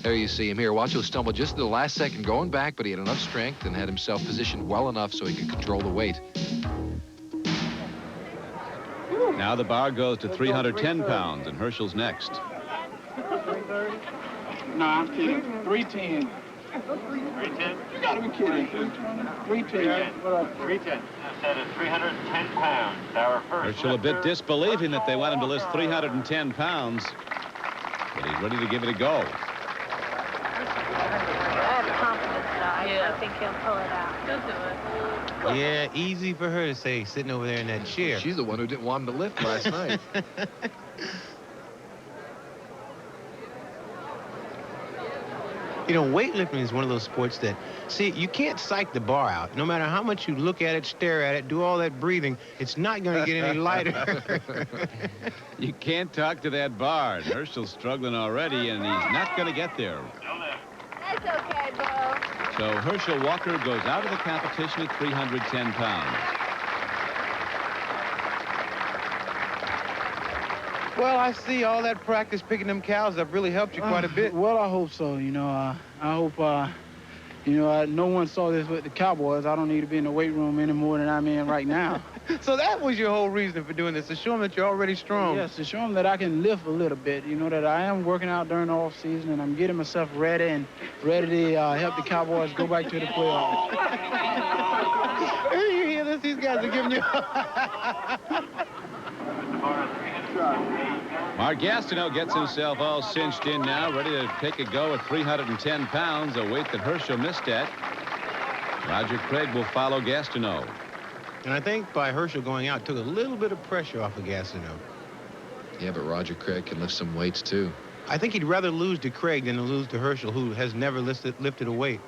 There you see him here. Watch him stumble just at the last second going back, but he had enough strength and had himself positioned well enough so he could control the weight. Now the bar goes to 310 pounds, and Herschel's next. No, I'm kidding. 310. 310? You gotta be kidding. 310. 310. That is 310 pounds. Our first. Herschel a bit disbelieving that they want him to lift 310 pounds. But he's ready to give it a go. I have confidence now. I think he'll pull it out. He'll do it. Yeah, easy for her to say, sitting over there in that chair. She's the one who didn't want him to lift last night. You know, weightlifting is one of those sports that, see, you can't psych the bar out. No matter how much you look at it, stare at it, do all that breathing, it's not going to get any lighter. You can't talk to that bar. Herschel's struggling already, and he's not going to get there. That's okay, Bo. So Herschel Walker goes out of the competition at 310 pounds. Well, I see all that practice picking them cows up really helped you quite a bit. Well, I hope so. You know, I hope, you know, no one saw this with the Cowboys. I don't need to be in the weight room any more than I'm in right now. So that was your whole reason for doing this, to show them that you're already strong. Yes, to show them that I can lift a little bit. You know, that I am working out during the off season, and I'm getting myself ready and ready to help the Cowboys go back to the playoffs. You hear this? These guys are giving you... Mark Gastineau gets himself all cinched in now, ready to take a go at 310 pounds, a weight that Herschel missed at. Roger Craig will follow Gastineau. And I think by Herschel going out, took a little bit of pressure off of Gastineau. Yeah, but Roger Craig can lift some weights, too. I think he'd rather lose to Craig than to lose to Herschel, who has never lifted a weight.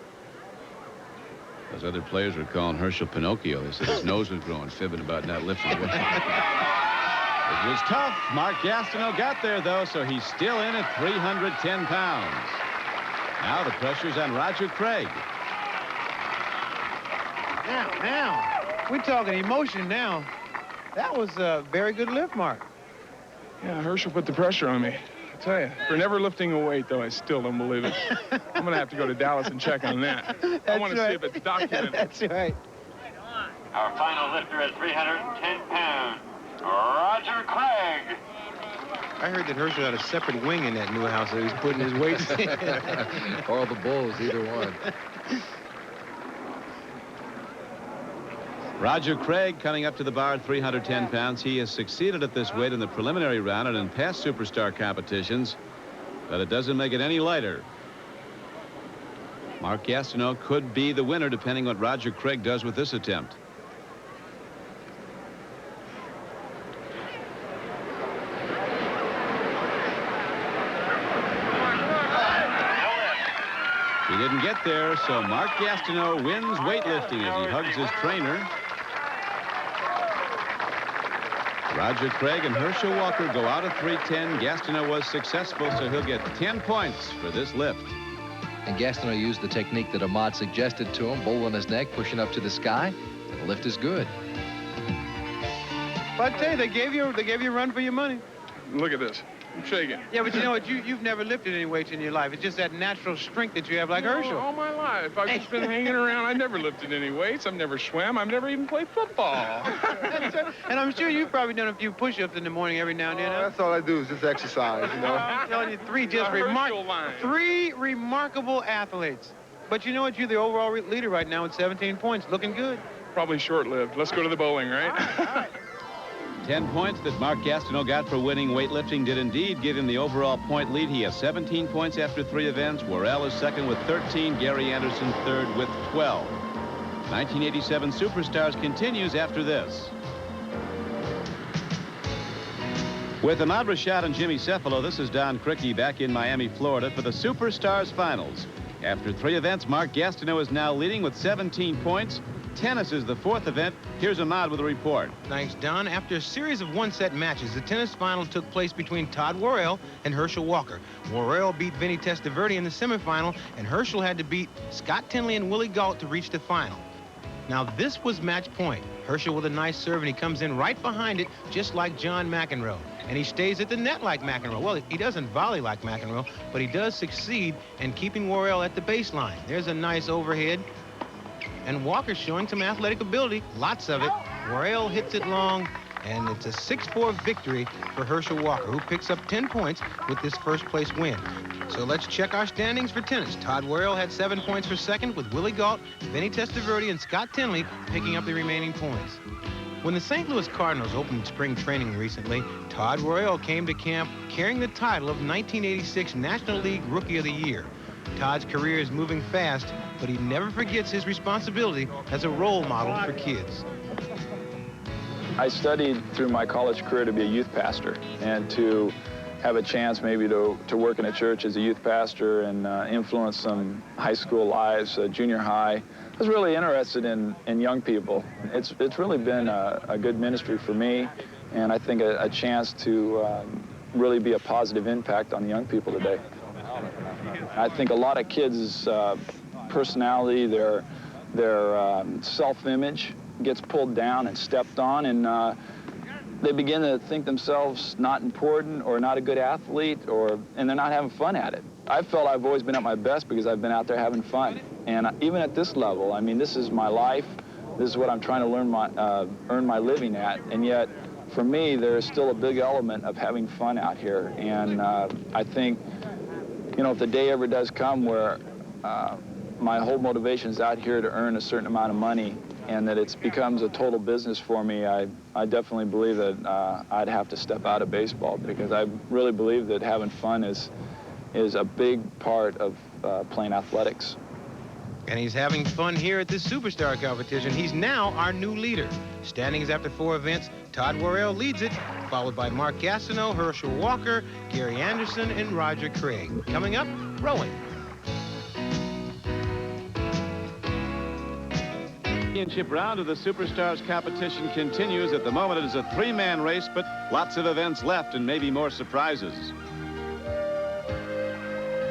Those other players were calling Herschel Pinocchio. They said his nose was growing, fibbing about not lifting weight. It was tough. Mark Gastineau got there, though, so he's still in at 310 pounds. Now the pressure's on Roger Craig. Now, we're talking emotion now. That was a very good lift, Mark. Yeah, Herschel put the pressure on me. I tell you, for never lifting a weight, though, I still don't believe it. I'm going to have to go to Dallas and check on that. I want to see if it's documented. That's right. Our final lifter at 310 pounds, Roger Craig. I heard that Herschel had a separate wing in that new house that he's putting his weights in. Or the Bulls, either one. Roger Craig coming up to the bar at 310 pounds. He has succeeded at this weight in the preliminary round and in past superstar competitions, but it doesn't make it any lighter. Mark Gastineau could be the winner depending what Roger Craig does with this attempt. He didn't get there, so Mark Gastineau wins weightlifting as he hugs his trainer. Roger Craig and Herschel Walker go out at 310. Gastineau was successful, so he'll get 10 points for this lift. And Gastineau used the technique that Ahmad suggested to him, bull on his neck, pushing up to the sky. The lift is good. But I tell you, they gave you a run for your money. Look at this. I'm shaking. Yeah, but you know what? You've never lifted any weights in your life. It's just that natural strength that you have like Herschel. All my life. I've just been hanging around. I never lifted any weights. I've never swam. I've never even played football. And I'm sure you've probably done a few push-ups in the morning every now and then. Huh? That's all I do is just exercise, you know. I'm telling you, three remarkable athletes. But you know what? You're the overall leader right now with 17 points. Looking good. Probably short-lived. Let's go to the bowling, right? All right. 10 points that Mark Gastineau got for winning weightlifting did indeed give him the overall point lead. He has 17 points after 3 events. Worrell is second with 13. Gary Anderson third with 12. 1987 Superstars continues after this. With Ahmad Rashad and Jimmy Cephalo, this is Don Crickey back in Miami, Florida for the Superstars Finals. After 3 events, Mark Gastineau is now leading with 17 points. Tennis is the 4th event. Here's Ahmad with a report. Thanks, Don. After a series of one-set matches, the tennis final took place between Todd Worrell and Herschel Walker. Worrell beat Vinny Testaverde in the semifinal, and Herschel had to beat Scott Tinley and Willie Gault to reach the final. Now, this was match point. Herschel with a nice serve, and he comes in right behind it, just like John McEnroe. And he stays at the net like McEnroe. Well, he doesn't volley like McEnroe, but he does succeed in keeping Worrell at the baseline. There's a nice overhead. And Walker's showing some athletic ability, lots of it. Worrell hits it long, And it's a 6-4 victory for Herschel Walker, who picks up 10 points with this first-place win. So let's check our standings for tennis. Todd Worrell had 7 points for second, with Willie Gault, Vinny Testaverde, and Scott Tinley picking up the remaining points. When the St. Louis Cardinals opened spring training recently, Todd Worrell came to camp carrying the title of 1986 National League Rookie of the Year. Todd's career is moving fast, but he never forgets his responsibility as a role model for kids. I studied through my college career to be a youth pastor and to have a chance maybe to work in a church as a youth pastor and influence some high school lives, junior high. I was really interested in young people. It's really been a good ministry for me, and I think a chance to really be a positive impact on the young people today. I think a lot of kids' personality, their self-image gets pulled down and stepped on, and they begin to think themselves not important or not a good athlete, and they're not having fun at it. I felt I've always been at my best because I've been out there having fun. And even at this level, I mean, this is my life. This is what I'm trying to earn my living at. And yet, for me, there is still a big element of having fun out here. And I think, you know, if the day ever does come where my whole motivation is out here to earn a certain amount of money and that it becomes a total business for me, I definitely believe that I'd have to step out of baseball, because I really believe that having fun is a big part of playing athletics. And he's having fun here at this Superstar competition. He's now our new leader. Standings after 4 events, Todd Worrell leads it, followed by Mark Gastineau, Herschel Walker, Gary Anderson, and Roger Craig. Coming up, rowing. Championship round of the Superstars competition continues. At the moment, it is a 3-man race, but lots of events left and maybe more surprises.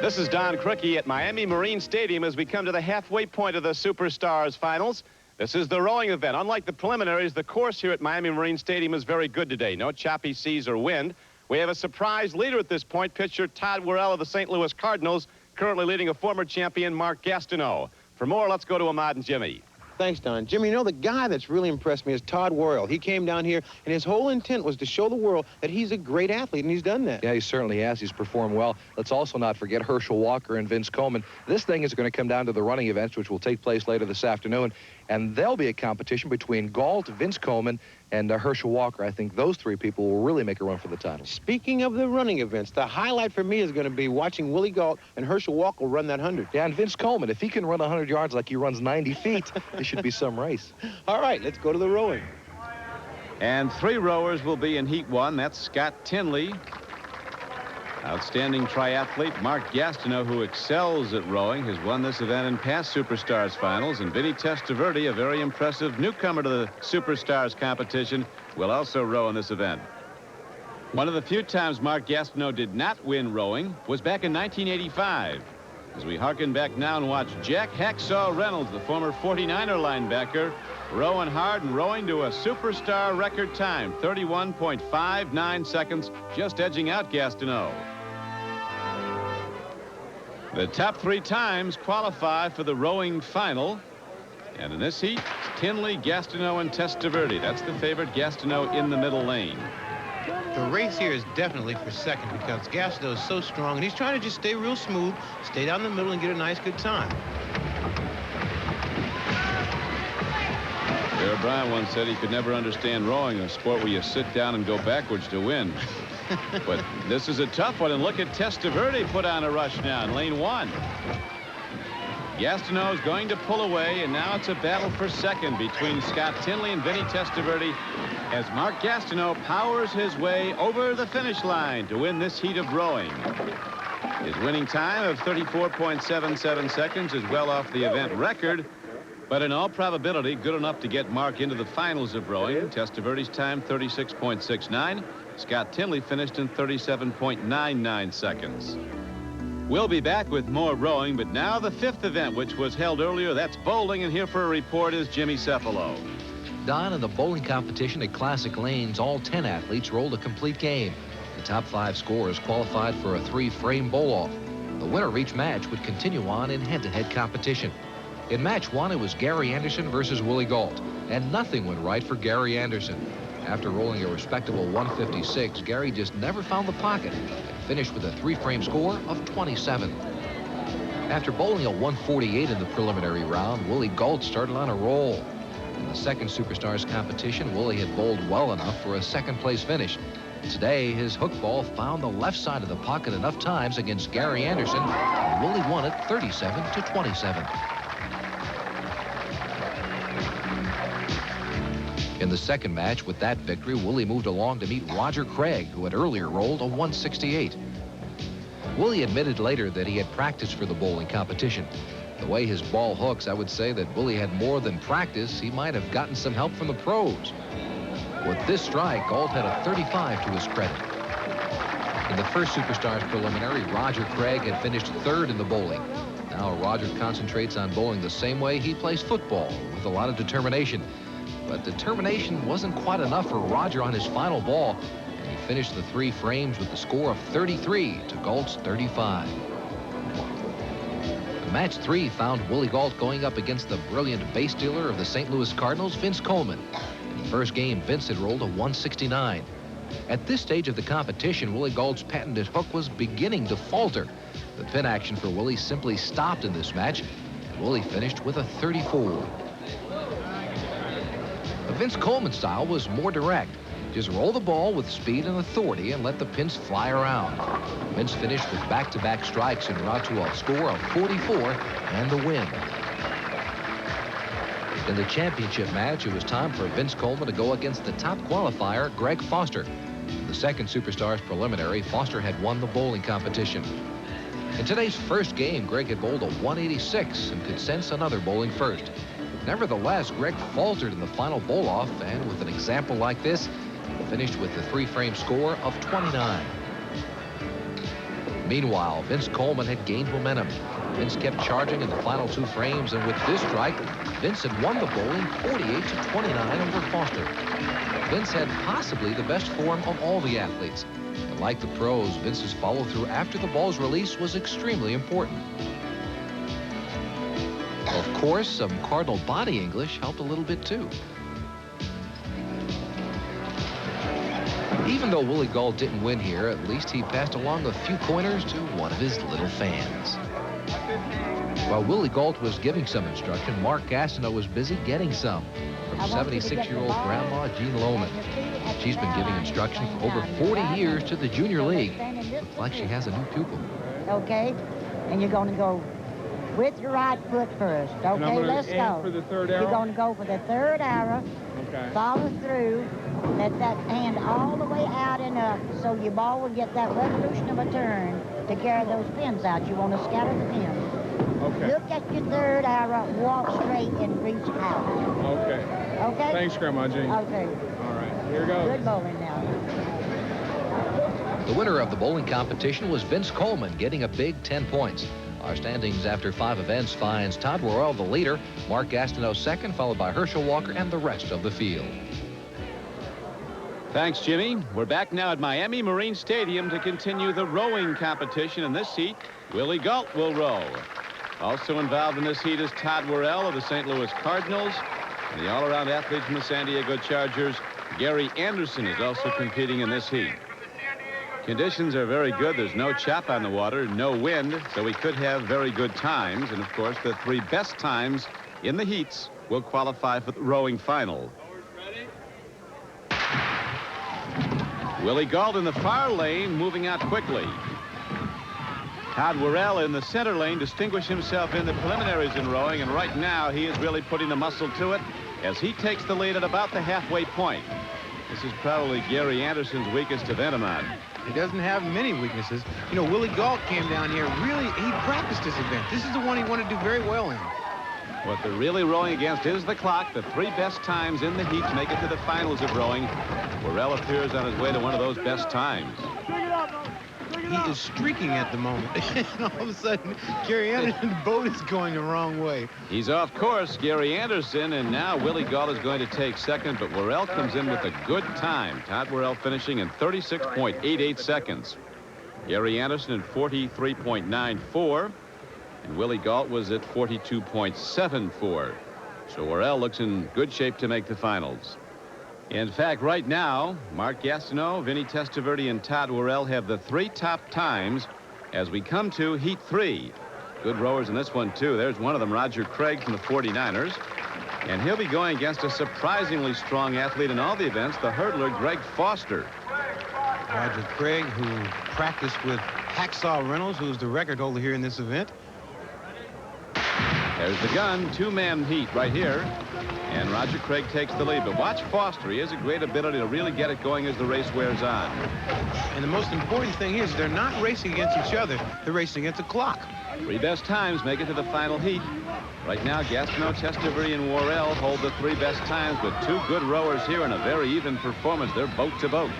This is Don Cricky at Miami Marine Stadium as we come to the halfway point of the Superstars finals. This is the rowing event. Unlike the preliminaries, the course here at Miami Marine Stadium is very good today. No choppy seas or wind. We have a surprise leader at this point, pitcher Todd Worrell of the St. Louis Cardinals, currently leading a former champion, Mark Gastineau. For more, let's go to Ahmad and Jimmy. Thanks, Don. Jimmy, you know, the guy that's really impressed me is Todd Worrell. He came down here, and his whole intent was to show the world that he's a great athlete, and he's done that. Yeah, he certainly has. He's performed well. Let's also not forget Herschel Walker and Vince Coleman. This thing is going to come down to the running events, which will take place later this afternoon, and there'll be a competition between Gault, Vince Coleman, and Herschel Walker. I think those 3 people will really make a run for the title. Speaking of the running events, the highlight for me is going to be watching Willie Gault and Herschel Walker run that 100. Yeah, and Vince Coleman, if he can run 100 yards like he runs 90 feet, this should be some race. All right, let's go to the rowing. And 3 rowers will be in Heat 1. That's Scott Tinley, outstanding triathlete. Mark Gastineau, who excels at rowing, has won this event in past Superstars finals. And Vinny Testaverde, a very impressive newcomer to the Superstars competition, will also row in this event. One of the few times Mark Gastineau did not win rowing was back in 1985. As we harken back now and watch Jack Hacksaw Reynolds, the former 49er linebacker, rowing hard and rowing to a Superstar record time, 31.59 seconds, just edging out Gastineau. The top 3 times qualify for the rowing final. And in this heat, Tinley, Gastineau, and Testaverde. That's the favorite, Gastineau in the middle lane. The race here is definitely for second because Gastineau is so strong, and he's trying to just stay real smooth, stay down the middle, and get a nice, good time. Bear Bryant once said he could never understand rowing, a sport where you sit down and go backwards to win. But this is a tough one, and look at Testaverde put on a rush now in lane 1. Gastineau is going to pull away, and now it's a battle for second between Scott Tinley and Vinny Testaverde as Mark Gastineau powers his way over the finish line to win this heat of rowing. His winning time of 34.77 seconds is well off the event record, but in all probability good enough to get Mark into the finals of rowing. Testaverde's time 36.69. Scott Tinley finished in 37.99 seconds. We'll be back with more rowing, but now the 5th event, which was held earlier, that's bowling, and here for a report is Jimmy Cephalo. Don, in the bowling competition at Classic Lanes, all 10 athletes rolled a complete game. The top 5 scorers qualified for a 3-frame bowl-off. The winner of each match would continue on in head-to-head competition. In match 1, it was Gary Anderson versus Willie Gault, and nothing went right for Gary Anderson. After rolling a respectable 156, Gary just never found the pocket and finished with a 3-frame score of 27. After bowling a 148 in the preliminary round, Willie Gault started on a roll. In the second Superstars competition, Willie had bowled well enough for a second-place finish. Today, his hook ball found the left side of the pocket enough times against Gary Anderson, and Willie won it 37-27. In the second match, with that victory, Willie moved along to meet Roger Craig, who had earlier rolled a 168. Willie admitted later that he had practiced for the bowling competition. The way his ball hooks, I would say that Willie had more than practice. He might have gotten some help from the pros. With this strike, Gault had a 35 to his credit. In the first Superstars preliminary, Roger Craig had finished third in the bowling. Now Roger concentrates on bowling the same way he plays football, with a lot of determination. But determination wasn't quite enough for Roger on his final ball, and he finished the 3 frames with the score of 33 to Gault's 35. Match 3 found Willie Gault going up against the brilliant base dealer of the St. Louis Cardinals, Vince Coleman. In the first game, Vince had rolled a 169. At this stage of the competition, Willie Gault's patented hook was beginning to falter. The pin action for Willie simply stopped in this match, and Willie finished with a 34. The Vince Coleman style was more direct. Just roll the ball with speed and authority and let the pins fly around. Vince finished with back-to-back strikes en route to a score of 44 and the win. In the championship match, it was time for Vince Coleman to go against the top qualifier, Greg Foster. In the second Superstars preliminary, Foster had won the bowling competition. In today's first game, Greg had bowled a 186 and could sense another bowling first. Nevertheless, Greg faltered in the final bowl-off, and with an example like this, finished with the 3-frame score of 29. Meanwhile, Vince Coleman had gained momentum. Vince kept charging in the final 2 frames, and with this strike, Vince had won the bowling 48-29 over Foster. Vince had possibly the best form of all the athletes. And like the pros, Vince's follow-through after the ball's release was extremely important. Of course, some Cardinal body English helped a little bit too. Even though Willie Gault didn't win here, at least he passed along a few pointers to one of his little fans. While Willie Gault was giving some instruction, Mark Gastineau was busy getting some from 76-year-old Grandma Jean Lohman. She's been giving instruction for over 40 years to the junior league. Looks like she has a new pupil. Okay, and you're going to go with your right foot first. Okay, let's go. For the third arrow? You're going to go for the third arrow. Okay. Follow through. Let that hand all the way out and up so your ball will get that revolution of a turn to carry those pins out. You want to scatter the pins. Okay. Look at your third arrow, walk straight and reach out. Okay. Okay? Thanks, Grandma Jean. Okay. All right, here goes. Good bowling now. The winner of the bowling competition was Vince Coleman, getting a big 10 points. Our standings after 5 events finds Todd Worrell the leader, Mark Gastineau second, followed by Herschel Walker and the rest of the field. Thanks, Jimmy. We're back now at Miami Marine Stadium to continue the rowing competition. In this heat, Willie Gault will row. Also involved in this heat is Todd Worrell of the St. Louis Cardinals. And the all-around athlete from the San Diego Chargers, Gary Anderson, is also competing in this heat. Conditions are very good. There's no chop on the water, no wind, so we could have very good times. And, of course, the 3 best times in the heats will qualify for the rowing final. Willie Gault in the far lane, moving out quickly. Todd Worrell in the center lane distinguished himself in the preliminaries in rowing, and right now he is really putting the muscle to it as he takes the lead at about the halfway point. This is probably Gary Anderson's weakest event, Ahmad. He doesn't have many weaknesses. You know, Willie Gault came down here, he practiced this event. This is the one he wanted to do very well in. What they're really rowing against is the clock. The 3 best times in the heat make it to the finals of rowing. Worrell appears on his way to one of those best times. He is streaking at the moment. And all of a sudden, Gary Anderson's boat is going the wrong way. He's off course, Gary Anderson, and now Willie Gault is going to take second, but Worrell comes in with a good time. Todd Worrell finishing in 36.88 seconds. Gary Anderson in 43.94. And Willie Gault was at 42.74. So Worrell looks in good shape to make the finals. In fact, right now, Mark Gastineau, Vinny Testaverde, and Todd Worrell have the 3 top times as we come to Heat 3. Good rowers in this one, too. There's one of them, Roger Craig from the 49ers. And he'll be going against a surprisingly strong athlete in all the events, the hurdler, Greg Foster. Roger Craig, who practiced with Hacksaw Reynolds, who's the record holder here in this event. There's the gun, 2-man heat right here. And Roger Craig takes the lead. But watch Foster. He has a great ability to really get it going as the race wears on. And the most important thing is they're not racing against each other. They're racing against the clock. 3 best times make it to the final heat. Right now, Gastineau, Testaverde, and Worrell hold the 3 best times, but 2 good rowers here in a very even performance. They're boat to boat.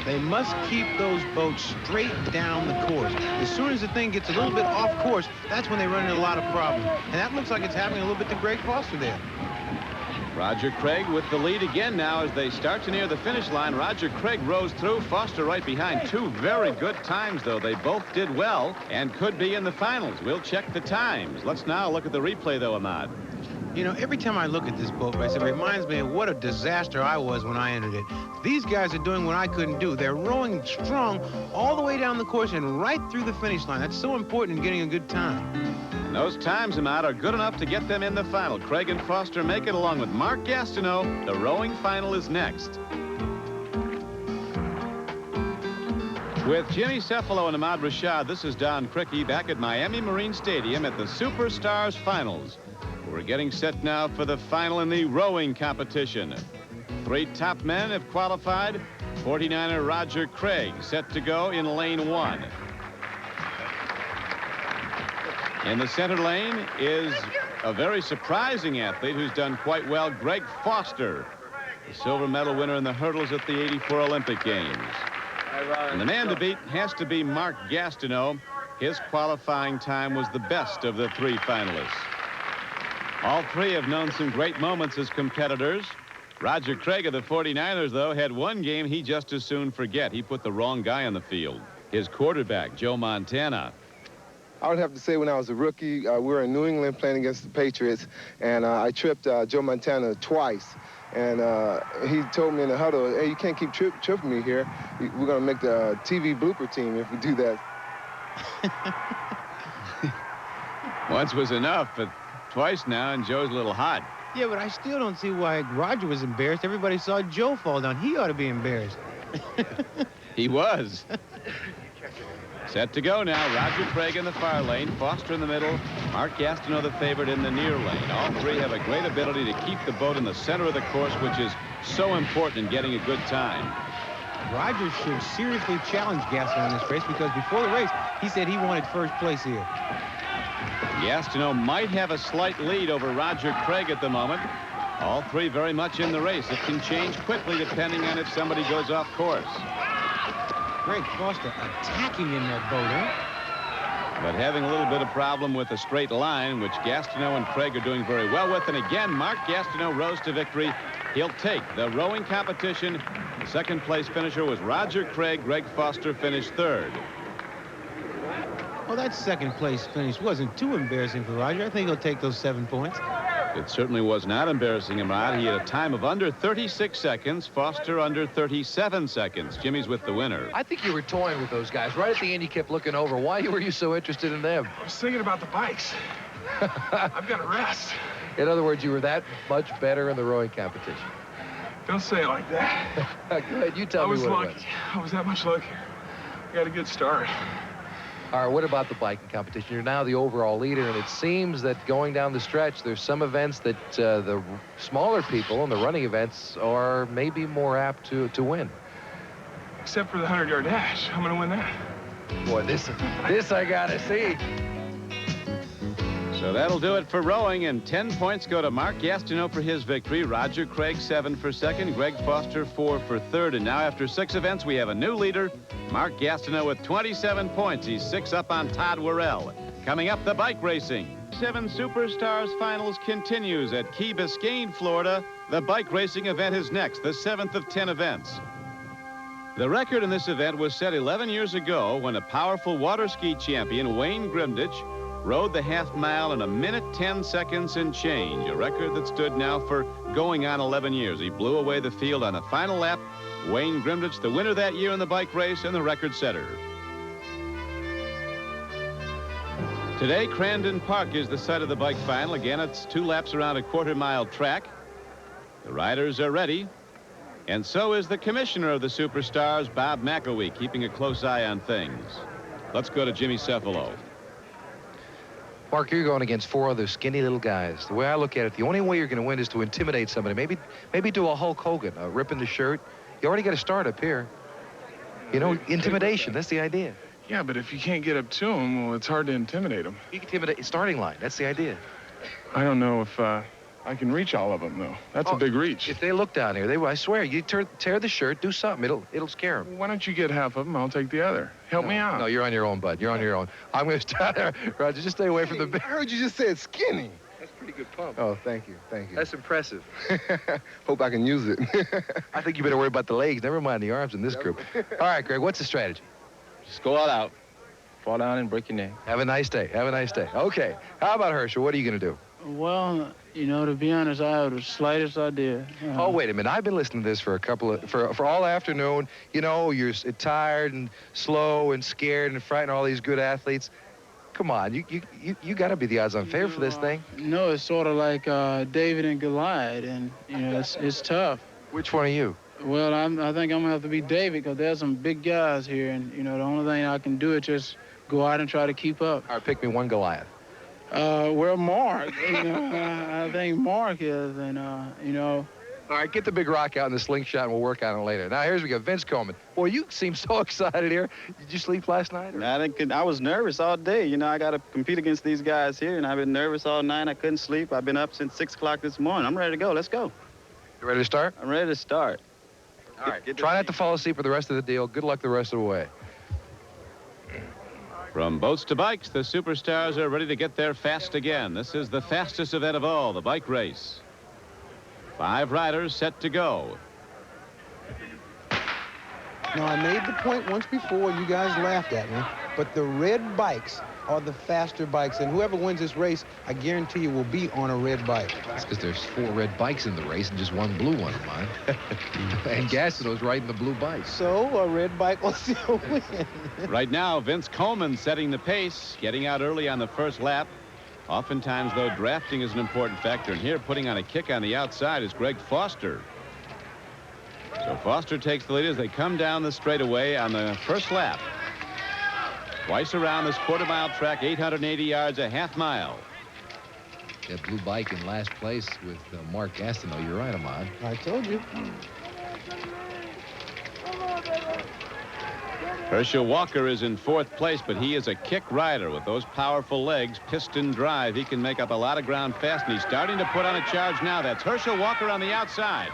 They must keep those boats straight down the course. As soon as the thing gets a little bit off course, that's when they run into a lot of problems. And that looks like it's happening a little bit to Greg Foster there. Roger Craig with the lead again now as they start to near the finish line. Roger Craig rows through, Foster right behind. 2 very good times, though. They both did well and could be in the finals. We'll check the times. Let's now look at the replay, though, Ahmad. You know, every time I look at this boat race, it reminds me of what a disaster I was when I entered it. These guys are doing what I couldn't do. They're rowing strong all the way down the course and right through the finish line. That's so important in getting a good time. And those times, Ahmad, are good enough to get them in the final. Craig and Foster make it along with Mark Gastineau. The rowing final is next. With Jimmy Cefalo and Ahmad Rashad, this is Don Crickey back at Miami Marine Stadium at the Superstars Finals. We're getting set now for the final in the rowing competition. 3 top men have qualified. 49er Roger Craig set to go in lane 1. In the center lane is a very surprising athlete who's done quite well, Greg Foster, the silver medal winner in the hurdles at the '84 Olympic Games. And the man to beat has to be Mark Gastineau. His qualifying time was the best of the 3 finalists. All 3 have known some great moments as competitors. Roger Craig of the 49ers, though, had one game he just as soon forget. He put the wrong guy on the field. His quarterback, Joe Montana. I would have to say when I was a rookie, we were in New England playing against the Patriots, and I tripped Joe Montana twice. And he told me in the huddle, hey, you can't keep tripping me here. We're going to make the TV blooper team if we do that. Once was enough, but twice now, and Joe's a little hot. Yeah, but I still don't see why Roger was embarrassed. Everybody saw Joe fall down. He ought to be embarrassed. He was. Set to go now. Roger Craig in the far lane, Foster in the middle, Mark Gastineau the favorite in the near lane. All 3 have a great ability to keep the boat in the center of the course, which is so important in getting a good time. Roger should seriously challenge Gastineau in this race because before the race, he said he wanted first place here. Gastineau might have a slight lead over Roger Craig at the moment. All 3 very much in the race. It can change quickly depending on if somebody goes off course. Greg Foster attacking in that boat, But having a little bit of problem with a straight line, which Gastineau and Craig are doing very well with. And again, Mark Gastineau rose to victory. He'll take the rowing competition. The second place finisher was Roger Craig. Greg Foster finished 3rd. Well, that second place finish wasn't too embarrassing for Roger. I think he'll take those 7 points. It certainly was not embarrassing, Ahmad. He had a time of under 36 seconds. Foster under 37 seconds. Jimmy's with the winner. I think you were toying with those guys. Right at the end, you kept looking over. Why were you so interested in them? I was thinking about the bikes. I've got to rest. In other words, you were that much better in the rowing competition. Don't say it like that. Go ahead, you tell me what lucky. it was. I was that much luckier. I got a good start. All right, what about the biking competition? You're now the overall leader, and it seems that going down the stretch, there's some events that the smaller people in the running events are maybe more apt to win. Except for the 100-yard dash. I'm going to win that. Boy, this I got to see. So that'll do it for rowing, and 10 points go to Mark Gastineau for his victory. Roger Craig 7 for 2nd, Greg Foster 4 for 3rd, and now after 6 events we have a new leader, Mark Gastineau with 27 points. He's 6 up on Todd Worrell. Coming up, the bike racing. 7 Superstars Finals continues at Key Biscayne, Florida. The bike racing event is next, the 7th of 10 events. The record in this event was set 11 years ago when a powerful water ski champion, Wayne Grimdich, rode the half mile in 1 minute 10 seconds and change, a record that stood now for going on 11 years. He blew away the field on the final lap. Wayne Grimlich, the winner that year in the bike race and the record setter. Today, Crandon Park is the site of the bike final. Again, it's 2 laps around a quarter-mile track. The riders are ready, and so is the commissioner of the Superstars, Bob McElwee, keeping a close eye on things. Let's go to Jimmy Cephalo. Mark, you're going against 4 other skinny little guys. The way I look at it, the only way you're going to win is to intimidate somebody. Maybe do a Hulk Hogan, ripping the shirt. You already got to start up here. You know, intimidation, that's the idea. Yeah, but if you can't get up to him, well, it's hard to intimidate him. You can intimidate starting line. That's the idea. I don't know if I can reach all of them, though. That's a big reach. If they look down here, I swear, you tear the shirt, do something. It'll scare them. Why don't you get half of them? I'll take the other. Help me out. No, you're on your own, bud. You're on your own. I'm going to start there. Roger, just stay away from the... I heard you just said skinny. That's a pretty good pump. Oh, thank you. Thank you. That's impressive. Hope I can use it. I think you better worry about the legs. Never mind the arms in this group. All right, Greg, what's the strategy? Just go all out. Fall down and break your neck. Have a nice day. Have a nice day. Okay. How about Herschel? What are you going to do? Well, you know, to be honest, I have the slightest idea. Oh, wait a minute. I've been listening to this for all afternoon. You know, you're tired and slow and scared and frightened all these good athletes. Come on, you got to be the odds-on favorite for this thing. No, it's sort of like David and Goliath, and you know, it's tough. Which one are you? Well, I think I'm gonna have to be David because there's some big guys here, and you know, the only thing I can do is just go out and try to keep up. All right, pick me one Goliath. Well, Mark. You know, I think Mark is, and you know. All right, get the big rock out in the slingshot, and we'll work on it later. Now, here's we go. Vince Coleman. Boy, you seem so excited here. Did you sleep last night? Or? I was nervous all day. You know, I got to compete against these guys here, and I've been nervous all night. I couldn't sleep. I've been up since 6 o'clock this morning. I'm ready to go. Let's go. You ready to start? I'm ready to start. All right. Try not to fall asleep for the rest of the deal. Good luck the rest of the way. From boats to bikes, the Superstars are ready to get there fast again. This is the fastest event of all, the bike race. 5 riders set to go. Now, I made the point once before, you guys laughed at me, but the red bikes are the faster bikes, and whoever wins this race, I guarantee you will be on a red bike. That's because there's 4 red bikes in the race and just 1 blue one of mine. And Gastineau's riding the blue bike. So a red bike will still win. Right now, Vince Coleman setting the pace, getting out early on the first lap. Oftentimes, though, drafting is an important factor, and here putting on a kick on the outside is Greg Foster. So Foster takes the lead as they come down the straightaway on the first lap. Twice around this quarter-mile track, 880 yards, a half mile. That blue bike in last place with Mark Gastineau. You're right, Ahmad. I told you. Herschel Walker is in 4th place, but he is a kick rider with those powerful legs, piston drive. He can make up a lot of ground fast, and he's starting to put on a charge now. That's Herschel Walker on the outside.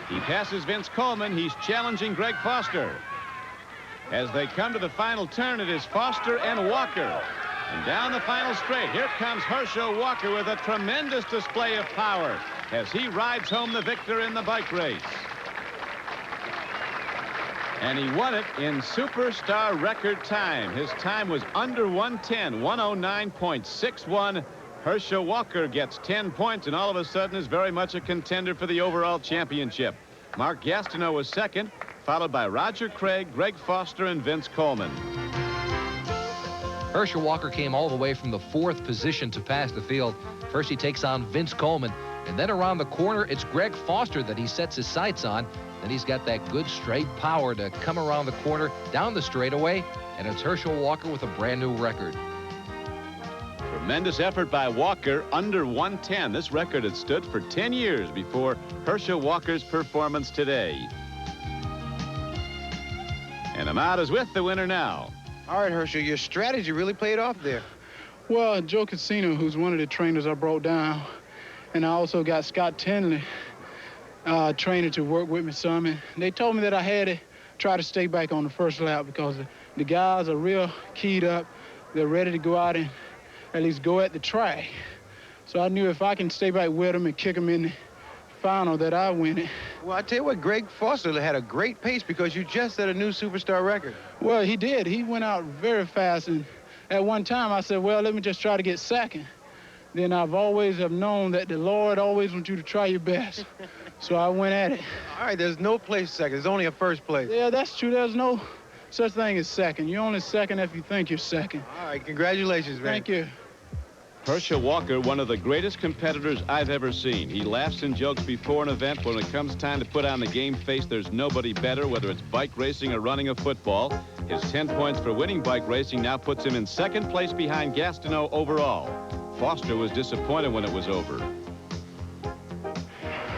He passes Vince Coleman. He's challenging Greg Foster. As they come to the final turn, it is Foster and Walker. And down the final straight, here comes Herschel Walker with a tremendous display of power as he rides home the victor in the bike race. And he won it in Superstar record time. His time was under 110, 109.61. Herschel Walker gets 10 points and all of a sudden is very much a contender for the overall championship. Mark Gastineau was second, followed by Roger Craig, Greg Foster, and Vince Coleman. Herschel Walker came all the way from the 4th position to pass the field. First, he takes on Vince Coleman, and then around the corner, it's Greg Foster that he sets his sights on. Then he's got that good straight power to come around the corner, down the straightaway, and it's Herschel Walker with a brand new record. Tremendous effort by Walker, under 110. This record had stood for 10 years before Herschel Walker's performance today. And Ahmad is with the winner now. All right, Herschel, your strategy really paid off there. Well, Joe Casino, who's one of the trainers I brought down, and I also got Scott Tinley, trainer, to work with me some. And they told me that I had to try to stay back on the first lap because the guys are real keyed up. They're ready to go out and at least go at the track. So I knew if I can stay back with them and kick them in the final that I win it. Well, I tell you what, Greg Foster had a great pace because you just set a new Superstar record. Well, he did. He went out very fast, and at one time, I said, well, let me just try to get second. Then I've always have known that the Lord always wants you to try your best. So I went at it. All right, there's no place second. There's only a first place. Yeah, that's true. There's no such thing as second. You're only second if you think you're second. All right, congratulations, man. Thank you. Herschel Walker, one of the greatest competitors I've ever seen. He laughs and jokes before an event. When it comes time to put on the game face, there's nobody better, whether it's bike racing or running a football. His 10 points for winning bike racing now puts him in second place behind Gastineau overall. Foster was disappointed when it was over.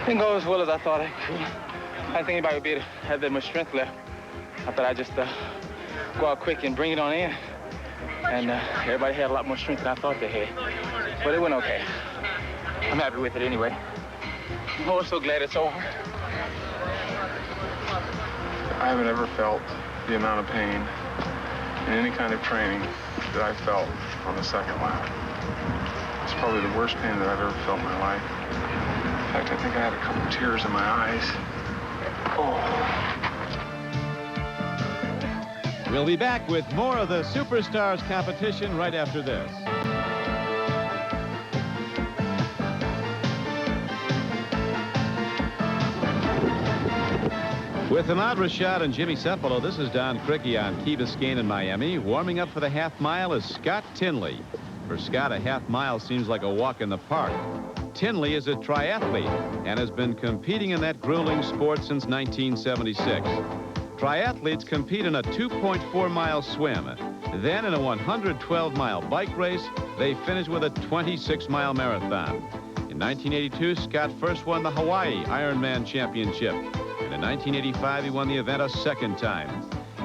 Didn't go as well as I thought it could. I didn't think anybody would be able to have that much strength left. I thought I'd just go out quick and bring it on in. And everybody had a lot more strength than I thought they had. But it went okay. I'm happy with it anyway. Oh, I'm so glad it's over. I haven't ever felt the amount of pain in any kind of training that I felt on the second lap. It's probably the worst pain that I've ever felt in my life. In fact, I think I had a couple of tears in my eyes. Oh. We'll be back with more of the Superstars competition right after this. With Ahmad Rashad and Jimmy Cephalo, this is Don Cricky on Key Biscayne in Miami. Warming up for the half mile is Scott Tinley. For Scott, a half mile seems like a walk in the park. Tinley is a triathlete and has been competing in that grueling sport since 1976. Triathletes compete in a 2.4-mile swim. Then in a 112-mile bike race, they finish with a 26-mile marathon. In 1982, Scott first won the Hawaii Ironman Championship. And in 1985, he won the event a second time.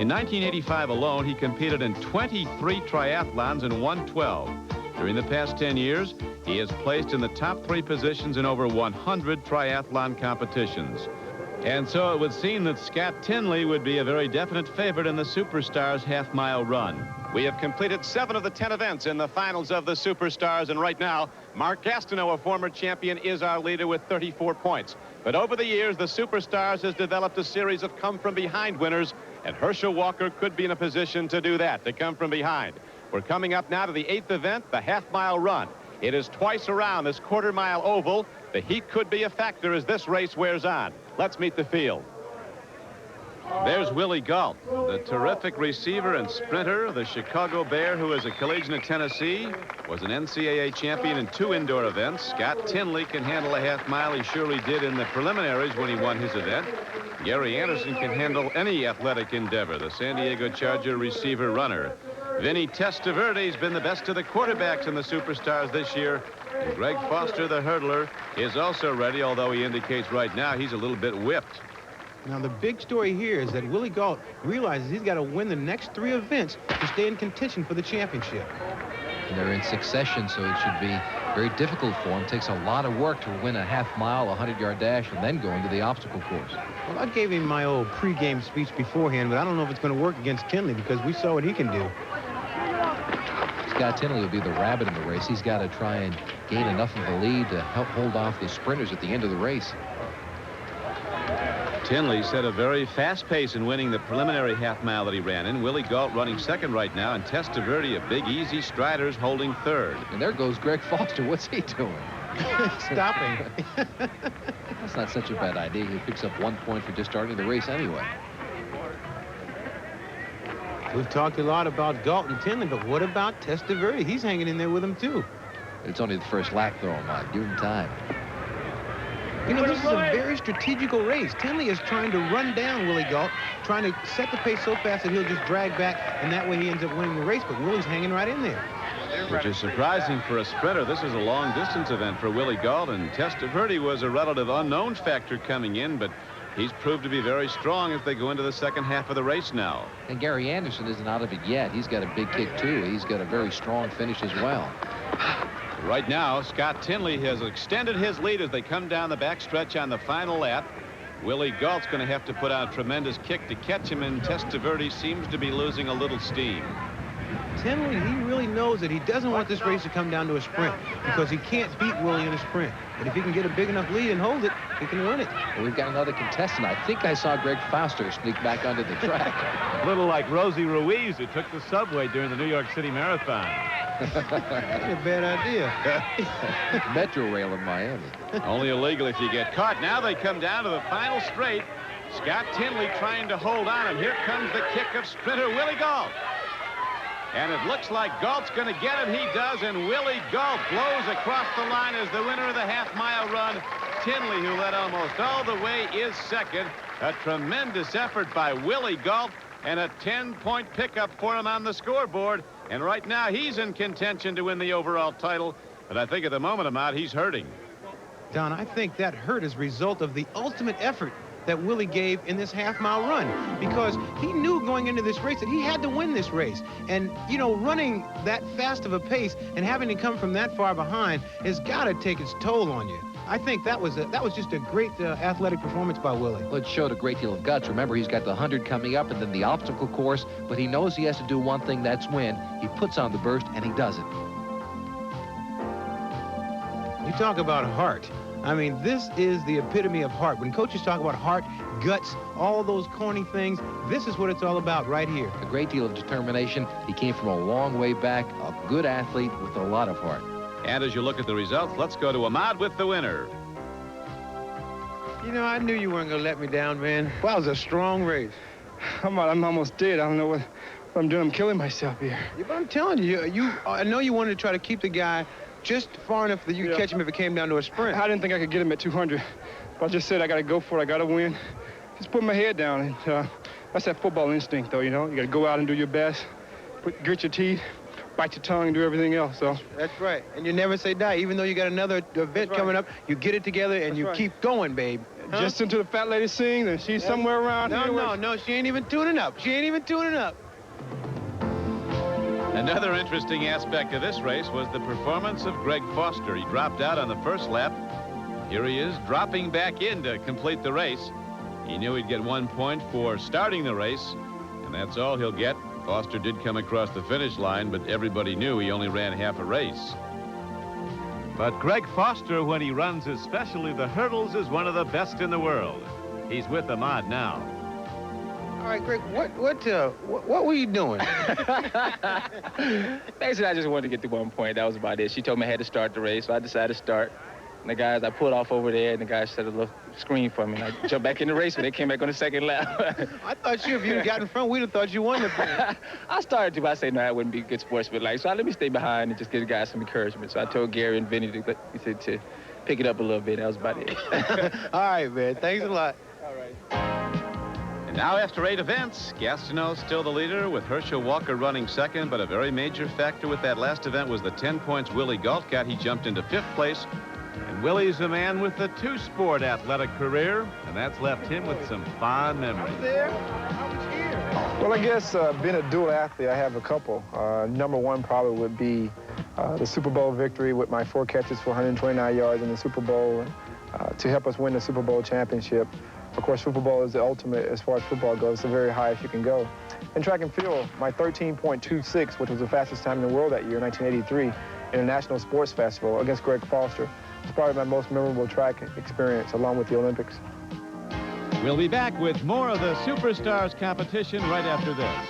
In 1985 alone, he competed in 23 triathlons and won 12. During the past 10 years, he has placed in the top 3 positions in over 100 triathlon competitions. And so it would seem that Scott Tinley would be a very definite favorite in the Superstars half-mile run. We have completed 7 of the 10 events in the finals of the Superstars, and right now, Mark Gastineau, a former champion, is our leader with 34 points. But over the years, the Superstars has developed a series of come-from-behind winners, and Herschel Walker could be in a position to do that, to come from behind. We're coming up now to the 8th event, the half-mile run. It is twice around this quarter-mile oval. The heat could be a factor as this race wears on. Let's meet the field. There's Willie Gault, the terrific receiver and sprinter, the Chicago Bear, who is a collegian at Tennessee, was an NCAA champion in 2 indoor events. Scott Tinley can handle a half mile. He surely did in the preliminaries when he won his event. Gary Anderson can handle any athletic endeavor, the San Diego Charger receiver runner. Vinny Testaverde's been the best of the quarterbacks in the Superstars this year. And Greg Foster, the hurdler, is also ready, although he indicates right now he's a little bit whipped. Now, the big story here is that Willie Gault realizes he's got to win the next 3 events to stay in contention for the championship. And they're in succession, so it should be very difficult for him. It takes a lot of work to win a half mile, a 100-yard dash, and then go into the obstacle course. Well, I gave him my old pregame speech beforehand, but I don't know if it's going to work against Tinley because we saw what he can do. Scott Tinley will be the rabbit in the race. He's got to try and gain enough of a lead to help hold off the sprinters at the end of the race. Tinley set a very fast pace in winning the preliminary half mile that he ran in. Willie Gault running second right now, and Testaverde, a big, easy strider's holding third. And there goes Greg Foster. What's he doing? Stopping. That's not such a bad idea. He picks up 1 point for just starting the race anyway. We've talked a lot about Gault and Tinley, but what about Testaverde? He's hanging in there with him, too. It's only the first lap, though, Mike. Give him time. You know, this is a very strategical race. Tinley is trying to run down Willie Gault, trying to set the pace so fast that he'll just drag back, and that way he ends up winning the race, but Willie's hanging right in there. Which is surprising for a sprinter. This is a long-distance event for Willie Gault, and Testaverde was a relative unknown factor coming in, but he's proved to be very strong as they go into the second half of the race now. And Gary Anderson isn't out of it yet. He's got a big kick, too. He's got a very strong finish as well. Right now, Scott Tinley has extended his lead as they come down the backstretch on the final lap. Willie Gault's going to have to put out a tremendous kick to catch him, and Testaverde seems to be losing a little steam. Tinley, he really knows that he doesn't want this race to come down to a sprint because he can't beat Willie in a sprint. But if he can get a big enough lead and hold it, he can win it. Well, we've got another contestant. I think I saw Greg Foster sneak back onto the track. A little like Rosie Ruiz, who took the subway during the New York City Marathon. That's a bad idea. Metro rail in Miami. Only illegal if you get caught. Now they come down to the final straight. Scott Tinley trying to hold on, and here comes the kick of sprinter Willie Gault. And it looks like Gault's going to get it. He does, and Willie Gault blows across the line as the winner of the half-mile run. Tinley, who led almost all the way, is second. A tremendous effort by Willie Gault, and a 10-point pickup for him on the scoreboard. And right now, he's in contention to win the overall title. But I think at the moment, Ahmad, he's hurting. Don, I think that hurt as a result of the ultimate effort that Willie gave in this half-mile run, because he knew going into this race that he had to win this race. And, you know, running that fast of a pace and having to come from that far behind has got to take its toll on you. I think that was just a great athletic performance by Willie. Well, it showed a great deal of guts. Remember, he's got the 100 coming up and then the obstacle course, but he knows he has to do one thing, that's win. He puts on the burst, and he does it. You talk about heart. I mean, this is the epitome of heart. When coaches talk about heart, guts, all those corny things, this is what it's all about right here. A great deal of determination. He came from a long way back, a good athlete with a lot of heart. And as you look at the results, let's go to Ahmad with the winner. You know, I knew you weren't going to let me down, man. Well, it was a strong race. I'm almost dead. I don't know what I'm doing. I'm killing myself here. Yeah, but I'm telling you, I know you wanted to try to keep the guy just far enough that you could catch him if it came down to a sprint. I didn't think I could get him at 200. But I just said I got to go for it. I got to win. Just put my head down. And that's that football instinct, though, you know. You got to go out and do your best. Grit your teeth, bite your tongue, and do everything else. So that's right. And you never say die. Even though you got another event coming up, you get it together and you keep going, babe. Huh? Just until the fat lady sings and she's somewhere around here. No, she ain't even tuning up. She ain't even tuning up. Another interesting aspect of this race was the performance of Greg Foster. He dropped out on the first lap. Here he is dropping back in to complete the race. He knew he'd get 1 point for starting the race, and that's all he'll get. Foster did come across the finish line, but everybody knew he only ran half a race. But Greg Foster, when he runs especially the hurdles, is one of the best in the world. He's with Ahmad now. All right, Greg, what were you doing? Basically, I just wanted to get the 1 point. That was about it. She told me I had to start the race, so I decided to start. And the guys, I pulled off over there, and the guys set a little screen for me. And I jumped back in the race, but they came back on the second lap. I thought if you'd gotten in front, we'd have thought you won the thing. I started to, but I said, no, I wouldn't be a good sportsman. So let me stay behind and just give the guys some encouragement. So I told Gary and Vinny to pick it up a little bit. That was about it. All right, man. Thanks a lot. All right. Now, after 8 events, Gastineau still the leader with Herschel Walker running second, but a very major factor with that last event was the 10 points Willie Gault got. He jumped into 5th place. And Willie's a man with a 2-sport athletic career, and that's left him with some fond memories. Well, I guess being a dual athlete, I have a couple. Number one probably would be the Super Bowl victory with my 4 catches for 129 yards in the Super Bowl to help us win the Super Bowl championship. Of course, Super Bowl is the ultimate as far as football goes. It's the very highest you can go. In track and field, my 13.26, which was the fastest time in the world that year, 1983, in a national sports festival against Greg Foster. It's probably my most memorable track experience, along with the Olympics. We'll be back with more of the Superstars competition right after this.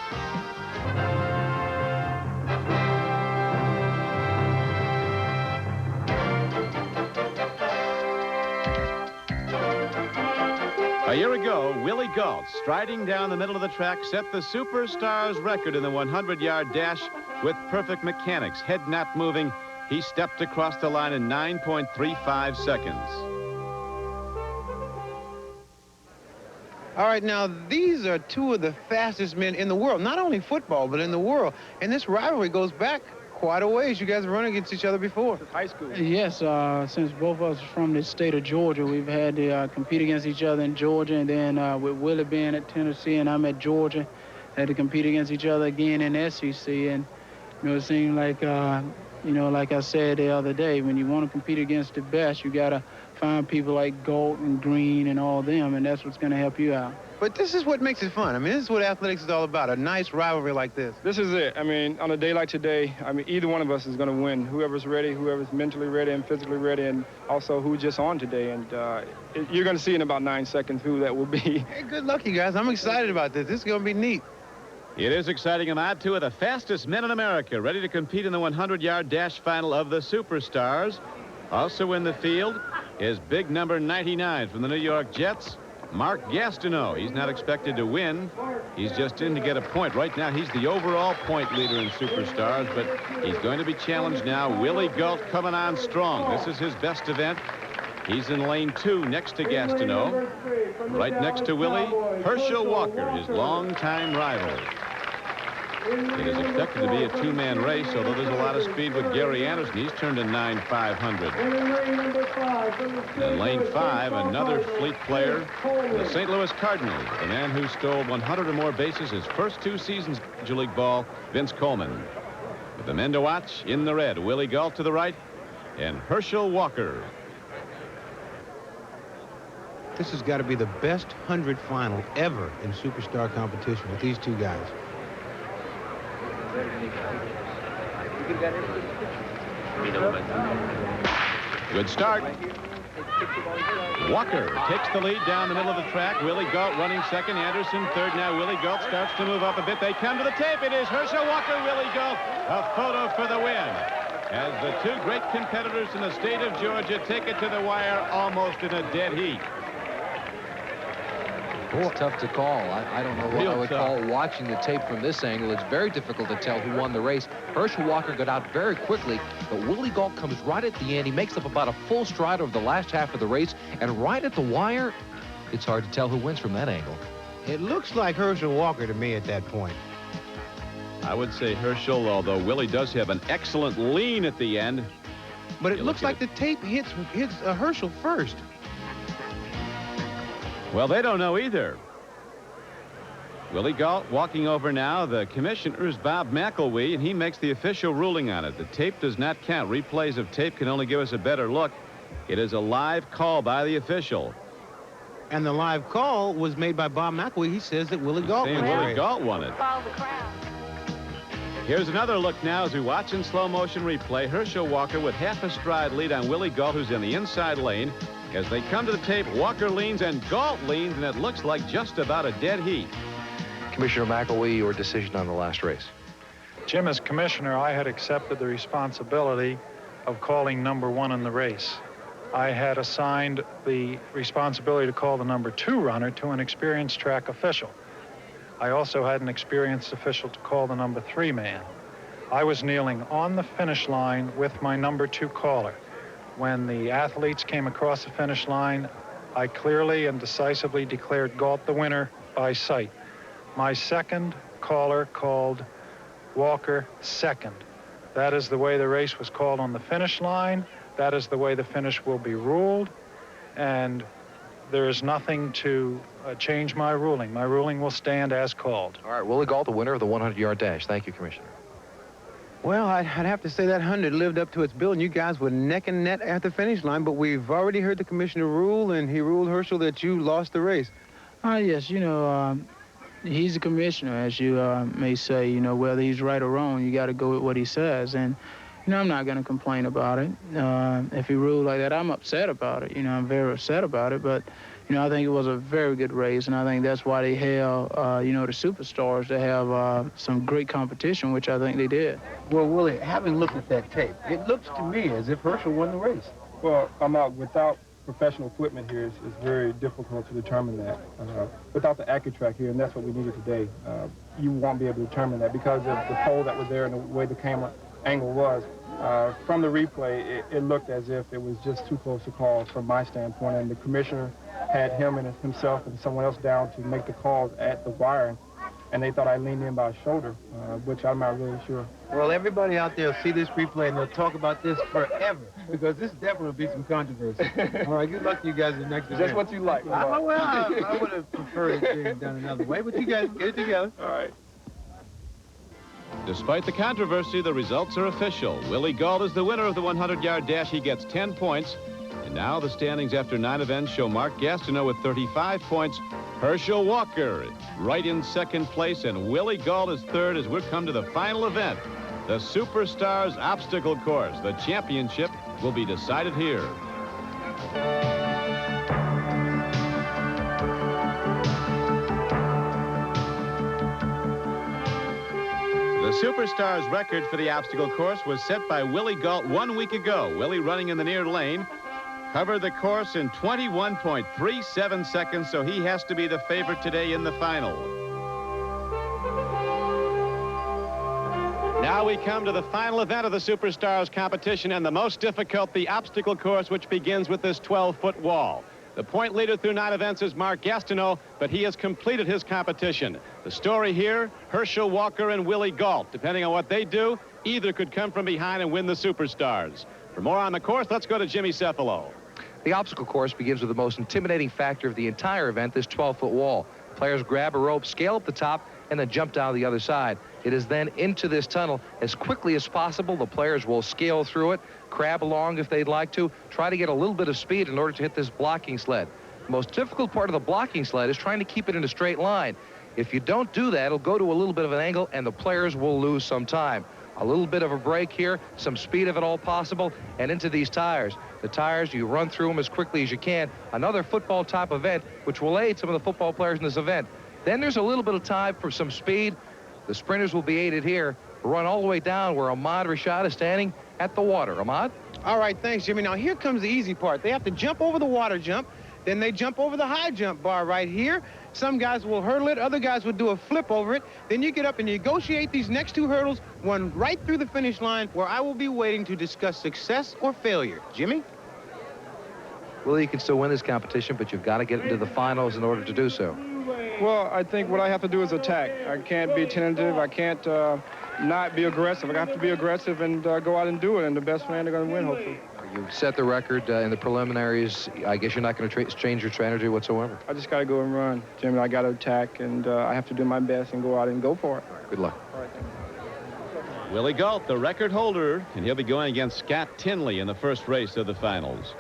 A year ago, Willie Gault, striding down the middle of the track, set the Superstars record in the 100-yard dash with perfect mechanics, head not moving. He stepped across the line in 9.35 seconds. All right, now, these are 2 of the fastest men in the world, not only football, but in the world. And this rivalry goes back quite a ways. You guys have run against each other before. High school. Yes, since both of us are from the state of Georgia, we've had to compete against each other in Georgia, and then with Willie being at Tennessee and I'm at Georgia, had to compete against each other again in SEC. And, you know, it seemed like, you know, like I said the other day, when you want to compete against the best, you got to find people like Gault and Green and all them, and that's what's going to help you out. But this is what makes it fun. I mean, this is what athletics is all about, a nice rivalry like this. This is it. I mean, on a day like today, I mean, either one of us is going to win. Whoever's ready, whoever's mentally ready and physically ready, and also who's just on today. And you're going to see in about 9 seconds who that will be. Hey, good luck, you guys. I'm excited about this. This is going to be neat. It is exciting, and odd, two of the fastest men in America ready to compete in the 100-yard dash final of the Superstars. Also in the field is big number 99 from the New York Jets, Mark Gastineau. He's not expected to win. He's just in to get a point. Right now, he's the overall point leader in Superstars, but he's going to be challenged now. Willie Gault coming on strong. This is his best event. He's in lane 2 next to Gastineau. Right next to Willie, Herschel Walker, his longtime rival. It is expected to be a two-man race, although there's a lot of speed with Gary Anderson. He's turned a 9,500. In lane 5, another fleet player, the St. Louis Cardinals, the man who stole 100 or more bases his first 2 seasons of Major League Ball, Vince Coleman. With the men to watch, in the red, Willie Gault to the right, and Herschel Walker. This has got to be the best 100 final ever in Superstar competition with these two guys. Good start. Walker takes the lead down the middle of the track. Willie Gault running second. Anderson third. Now Willie Gault starts to move up a bit. They come to the tape. It is Herschel Walker, Willie Gault. A photo for the win. As the two great competitors in the state of Georgia take it to the wire almost in a dead heat. It's tough to call. I don't know what I would call watching the tape from this angle. It's very difficult to tell who won the race. Herschel Walker got out very quickly, but Willie Gault comes right at the end. He makes up about a full stride over the last half of the race, and right at the wire, it's hard to tell who wins from that angle. It looks like Herschel Walker to me at that point. I would say Herschel, although Willie does have an excellent lean at the end. But it looks like the tape hits Herschel first. Well, they don't know either. Willie Gault walking over now. The commissioner is Bob McElwee, and he makes the official ruling on it. The tape does not count. Replays of tape can only give us a better look. It is a live call by the official. And the live call was made by Bob McElwee. He says that Willie Gault won. Willie Gault won it. Here's another look now as we watch in slow motion replay. Herschel Walker with half a stride lead on Willie Gault, who's in the inside lane. As they come to the tape, Walker leans and Gault leans, and it looks like just about a dead heat. Commissioner McElwee, your decision on the last race. Jim, as commissioner, I had accepted the responsibility of calling number 1 in the race. I had assigned the responsibility to call the number 2 runner to an experienced track official. I also had an experienced official to call the number 3 man. I was kneeling on the finish line with my number 2 caller. When the athletes came across the finish line, I clearly and decisively declared Gault the winner by sight. My second caller called Walker second. That is the way the race was called on the finish line. That is the way the finish will be ruled. And there is nothing to change my ruling. My ruling will stand as called. All right, Willie Gault, the winner of the 100-yard dash. Thank you, Commissioner. Well, I'd have to say that 100 lived up to its bill, and you guys were neck and neck at the finish line, but we've already heard the commissioner rule, and he ruled, Herschel, that you lost the race. Yes, you know, he's a commissioner, as you may say. You know, whether he's right or wrong, you got to go with what he says. And, you know, I'm not going to complain about it. If he ruled like that, I'm upset about it. You know, I'm very upset about it, but, you know, I think it was a very good race, and I think that's why they held, you know, the Superstars to have some great competition, which I think they did. Well, Willie, having looked at that tape, it looks to me as if Herschel won the race. Well, without professional equipment here, it's very difficult to determine that. Without the AccuTrack here, and that's what we needed today, you won't be able to determine that because of the pole that was there and the way the camera angle was. From the replay, it looked as if it was just too close to call from my standpoint, and the commissioner had him and himself and someone else down to make the calls at the wire, and they thought I leaned in by a shoulder, which I'm not really sure. Well, everybody out there will see this replay, and they'll talk about this forever, because this definitely will be some controversy. All right, good luck to you guys in the next event. Just what you like. I would have preferred it being done another way, but you guys get it together. All right. Despite the controversy, the results are official. Willie Gault is the winner of the 100-yard dash. He gets 10 points. And now the standings after 9 events show Mark Gastineau with 35 points, Herschel Walker right in second place, and Willie Gault is third as we come to the final event, the Superstars Obstacle Course. The championship will be decided here. The Superstars record for the obstacle course was set by Willie Gault 1 week ago. Willie, running in the near lane, covered the course in 21.37 seconds, so he has to be the favorite today in the final. Now we come to the final event of the Superstars competition, and the most difficult, the obstacle course, which begins with this 12-foot wall. The point leader through 9 events is Mark Gastineau, but he has completed his competition. The story here, Herschel Walker and Willie Gault. Depending on what they do, either could come from behind and win the Superstars. For more on the course, let's go to Jimmy Cephalo. The obstacle course begins with the most intimidating factor of the entire event, this 12-foot wall. Players grab a rope, scale up the top, and then jump down the other side. It is then into this tunnel as quickly as possible. The players will scale through it, crab along if they'd like to, try to get a little bit of speed in order to hit this blocking sled. The most difficult part of the blocking sled is trying to keep it in a straight line. If you don't do that, it'll go to a little bit of an angle, and the players will lose some time. A little bit of a break here, some speed if at all possible, and into these tires. The tires, you run through them as quickly as you can. Another football-type event, which will aid some of the football players in this event. Then there's a little bit of time for some speed. The sprinters will be aided here. Run all the way down where Ahmad Rashad is standing at the water. Ahmad? All right, thanks, Jimmy. Now, here comes the easy part. They have to jump over the water jump. Then they jump over the high jump bar right here. Some guys will hurdle it. Other guys will do a flip over it. Then you get up and negotiate these next 2 hurdles, one right through the finish line, where I will be waiting to discuss success or failure. Jimmy? Well, you can still win this competition, but you've got to get into the finals in order to do so. Well, I think what I have to do is attack. I can't be tentative. I can't not be aggressive. I have to be aggressive and go out and do it, and the best man are going to win, hopefully. You've set the record in the preliminaries. I guess you're not going to change your strategy whatsoever. I just got to go and run, Jimmy. I got to attack, and I have to do my best and go out and go for it. Good luck. All right, thank you. Willie Gault, the record holder, and he'll be going against Scott Tinley in the first race of the finals.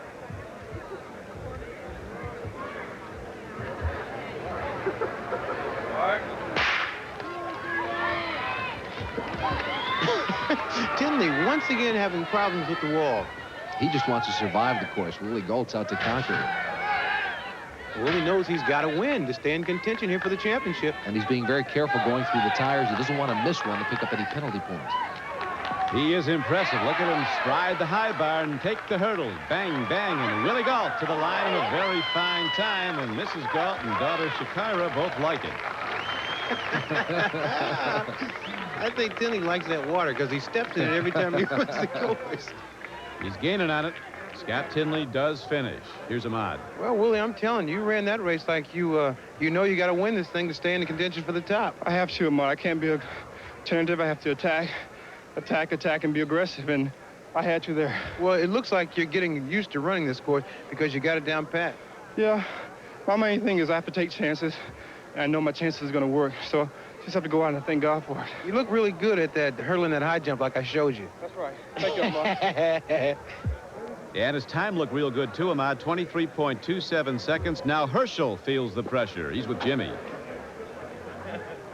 Tinley once again having problems with the wall. He just wants to survive the course. Willie Gault's out to conquer it. Willie knows he's got to win to stay in contention here for the championship. And he's being very careful going through the tires. He doesn't want to miss one to pick up any penalty points. He is impressive. Look at him stride the high bar and take the hurdle. Bang, bang, and Willie Gault to the line in a very fine time. And Mrs. Gault and daughter Shakira both like it. I think Tinley likes that water because he steps in it every time he runs the course. He's gaining on it. Scott Tinley does finish. Here's Ahmad. Well, Willie, I'm telling you, you ran that race like you know you got to win this thing to stay in the contention for the top. I have to, Ahmad. I can't be tentative. I have to attack, and be aggressive, and I had to there. Well, it looks like you're getting used to running this course because you got it down pat. Yeah. My main thing is I have to take chances, and I know my chances are going to work, so just have to go out and thank God for it. You look really good at that, hurling that high jump like I showed you. That's right. Thank you, Ahmad. And his time looked real good, too, Ahmad. 23.27 seconds. Now Herschel feels the pressure. He's with Jimmy.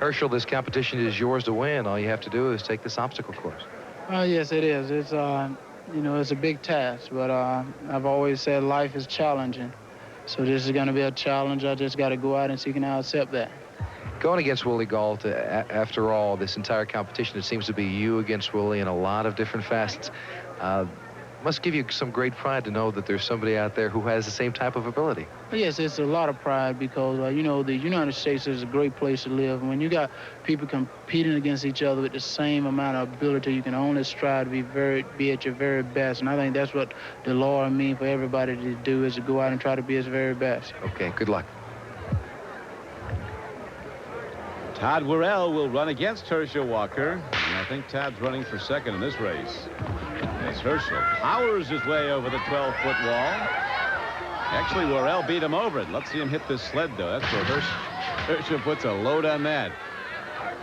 Herschel, this competition is yours to win. All you have to do is take this obstacle course. Yes, it is. It's, you know, it's a big task, but I've always said life is challenging. So this is going to be a challenge. I just got to go out and see can I accept that. Going against Willie Gault, after all, this entire competition, it seems to be you against Willie in a lot of different facets. Must give you some great pride to know that there's somebody out there who has the same type of ability. Yes, it's a lot of pride because, you know, the United States is a great place to live. And when you got people competing against each other with the same amount of ability, you can only strive to be at your very best. And I think that's what the Lord means for everybody to do, is to go out and try to be his very best. Okay, good luck. Todd Worrell will run against Herschel Walker. And I think Todd's running for second in this race. As Herschel powers his way over the 12-foot wall. Actually, Worrell beat him over it. Let's see him hit this sled, though. That's where Herschel puts a load on that.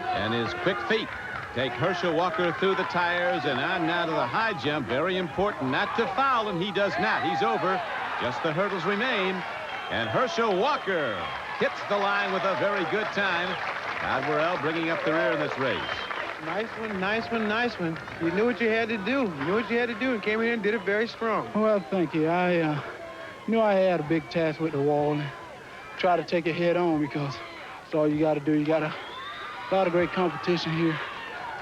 And his quick feet take Herschel Walker through the tires and on now to the high jump. Very important not to foul, and he does not. He's over. Just the hurdles remain. And Herschel Walker hits the line with a very good time. Todd Worrell bringing up the rear in this race. Nice one, nice one, nice one. You knew what you had to do. You knew what you had to do and came in here and did it very strong. Well, thank you. I knew I had a big task with the wall and try to take it head on because that's all you got to do. You got a lot of great competition here.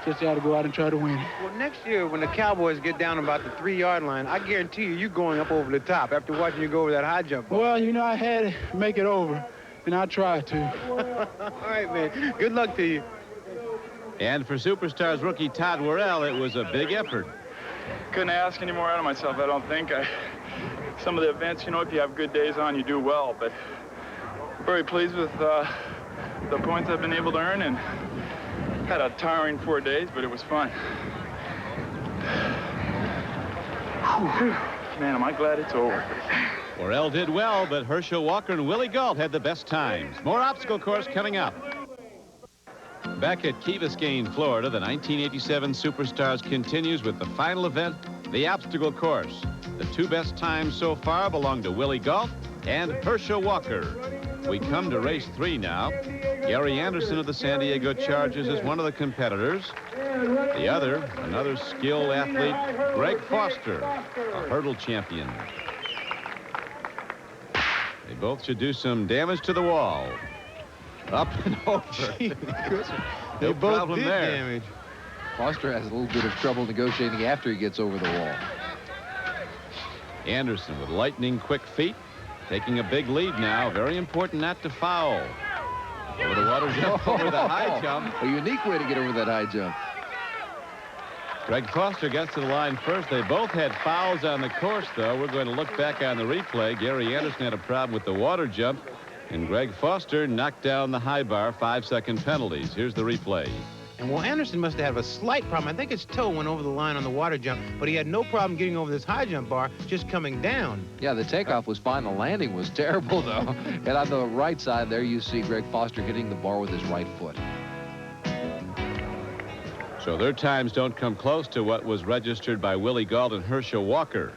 Just got to go out and try to win it. Well, next year when the Cowboys get down about the 3-yard line, I guarantee you're going up over the top after watching you go over that high jump ball. Well, you know, I had to make it over, and I tried to. All right, man. Good luck to you. And for Superstars rookie Todd Worrell, it was a big effort. Couldn't ask any more out of myself, I don't think. Some of the events, you know, if you have good days on, you do well. But very pleased with the points I've been able to earn, and had a tiring 4 days, but it was fun. Man, am I glad it's over. Worrell did well, but Herschel Walker and Willie Gault had the best times. More obstacle course coming up. Back at Key Biscayne, Florida, the 1987 Superstars continues with the final event, the obstacle course. The 2 best times so far belong to Willie Gault and Herschel Walker. We come to race 3 now. Gary Anderson of the San Diego Chargers is one of the competitors. The other, another skilled athlete, Greg Foster, a hurdle champion. They both should do some damage to the wall. Up and over. They both did damage. Foster has a little bit of trouble negotiating after he gets over the wall. Anderson with lightning quick feet, taking a big lead now. Very important not to foul. Over the water jump, over the high jump. A unique way to get over that high jump. Greg Foster gets to the line first. They both had fouls on the course, though. We're going to look back on the replay. Gary Anderson had a problem with the water jump, and Greg Foster knocked down the high bar, 5-second penalties. Here's the replay. And well, Anderson must have a slight problem. I think his toe went over the line on the water jump, but he had no problem getting over this high jump bar, just coming down. Yeah, the takeoff was fine. The landing was terrible, though. And on the right side there, you see Greg Foster hitting the bar with his right foot. So their times don't come close to what was registered by Willie Gault and Herschel Walker.